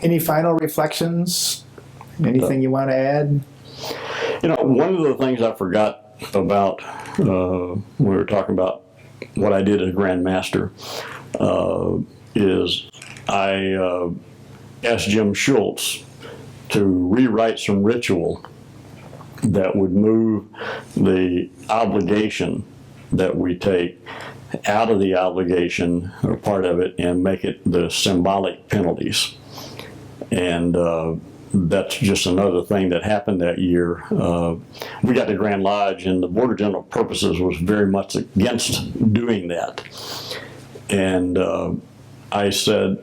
Any final reflections? Anything you want to add? One of the things I forgot about when we were talking about what I did as Grand Master is I asked Jim Schultz to rewrite some ritual that would move the obligation that we take out of the obligation or part of it and make it the symbolic penalties. And that's just another thing that happened that year. We got to Grand Lodge, and the Board of General Purposes was very much against doing that. And I said,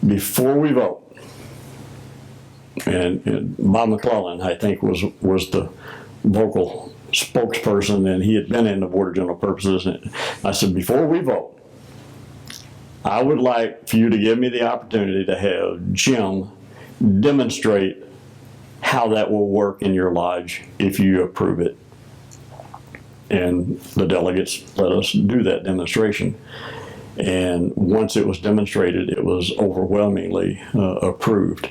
before we vote, and Bob McClellan, I think, was the vocal spokesperson, and he had been in the Board of General Purposes. And I said, before we vote, I would like for you to give me the opportunity to have Jim demonstrate how that will work in your lodge if you approve it. And the delegates let us do that demonstration. And once it was demonstrated, it was overwhelmingly approved.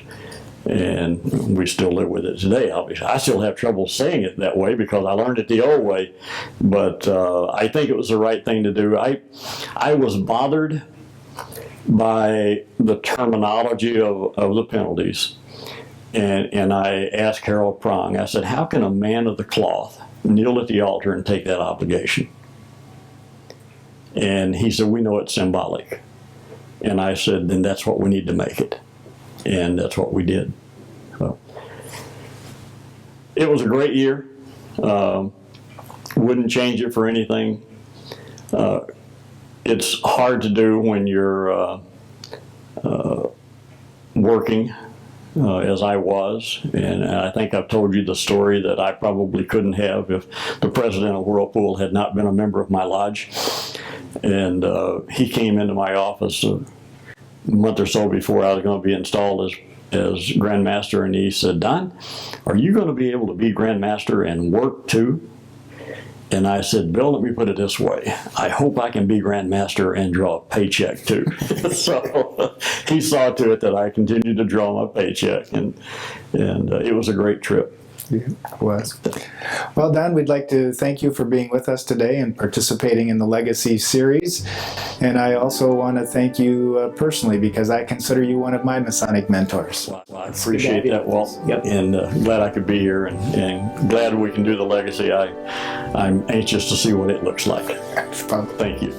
And we still live with it today, obviously. I still have trouble saying it that way because I learned it the old way, but I think it was the right thing to do. I was bothered by the terminology of the penalties. And I asked Harold Prong, I said, how can a man of the cloth kneel at the altar and take that obligation? And he said, we know it's symbolic. And I said, then that's what we need to make it. And that's what we did. So, it was a great year. Wouldn't change it for anything. It's hard to do when you're working as I was, and I think I've told you the story that I probably couldn't have if the president of Whirlpool had not been a member of my lodge. And he came into my office a month or so before I was going to be installed as Grand Master, and he said, "Don, are you going to be able to be Grand Master and work too?" And I said, "Bill, let me put it this way. I hope I can be Grand Master and draw a paycheck too." So he saw to it that I continued to draw my paycheck, and it was a great trip. It was. Well, Don, we'd like to thank you for being with us today and participating in the Legacy series. And I also want to thank you personally, because I consider you one of my Masonic mentors. Well, I appreciate that, Walt. Yep. And glad I could be here, and glad we can do the Legacy. I'm anxious to see what it looks like. It's fun. Thank you.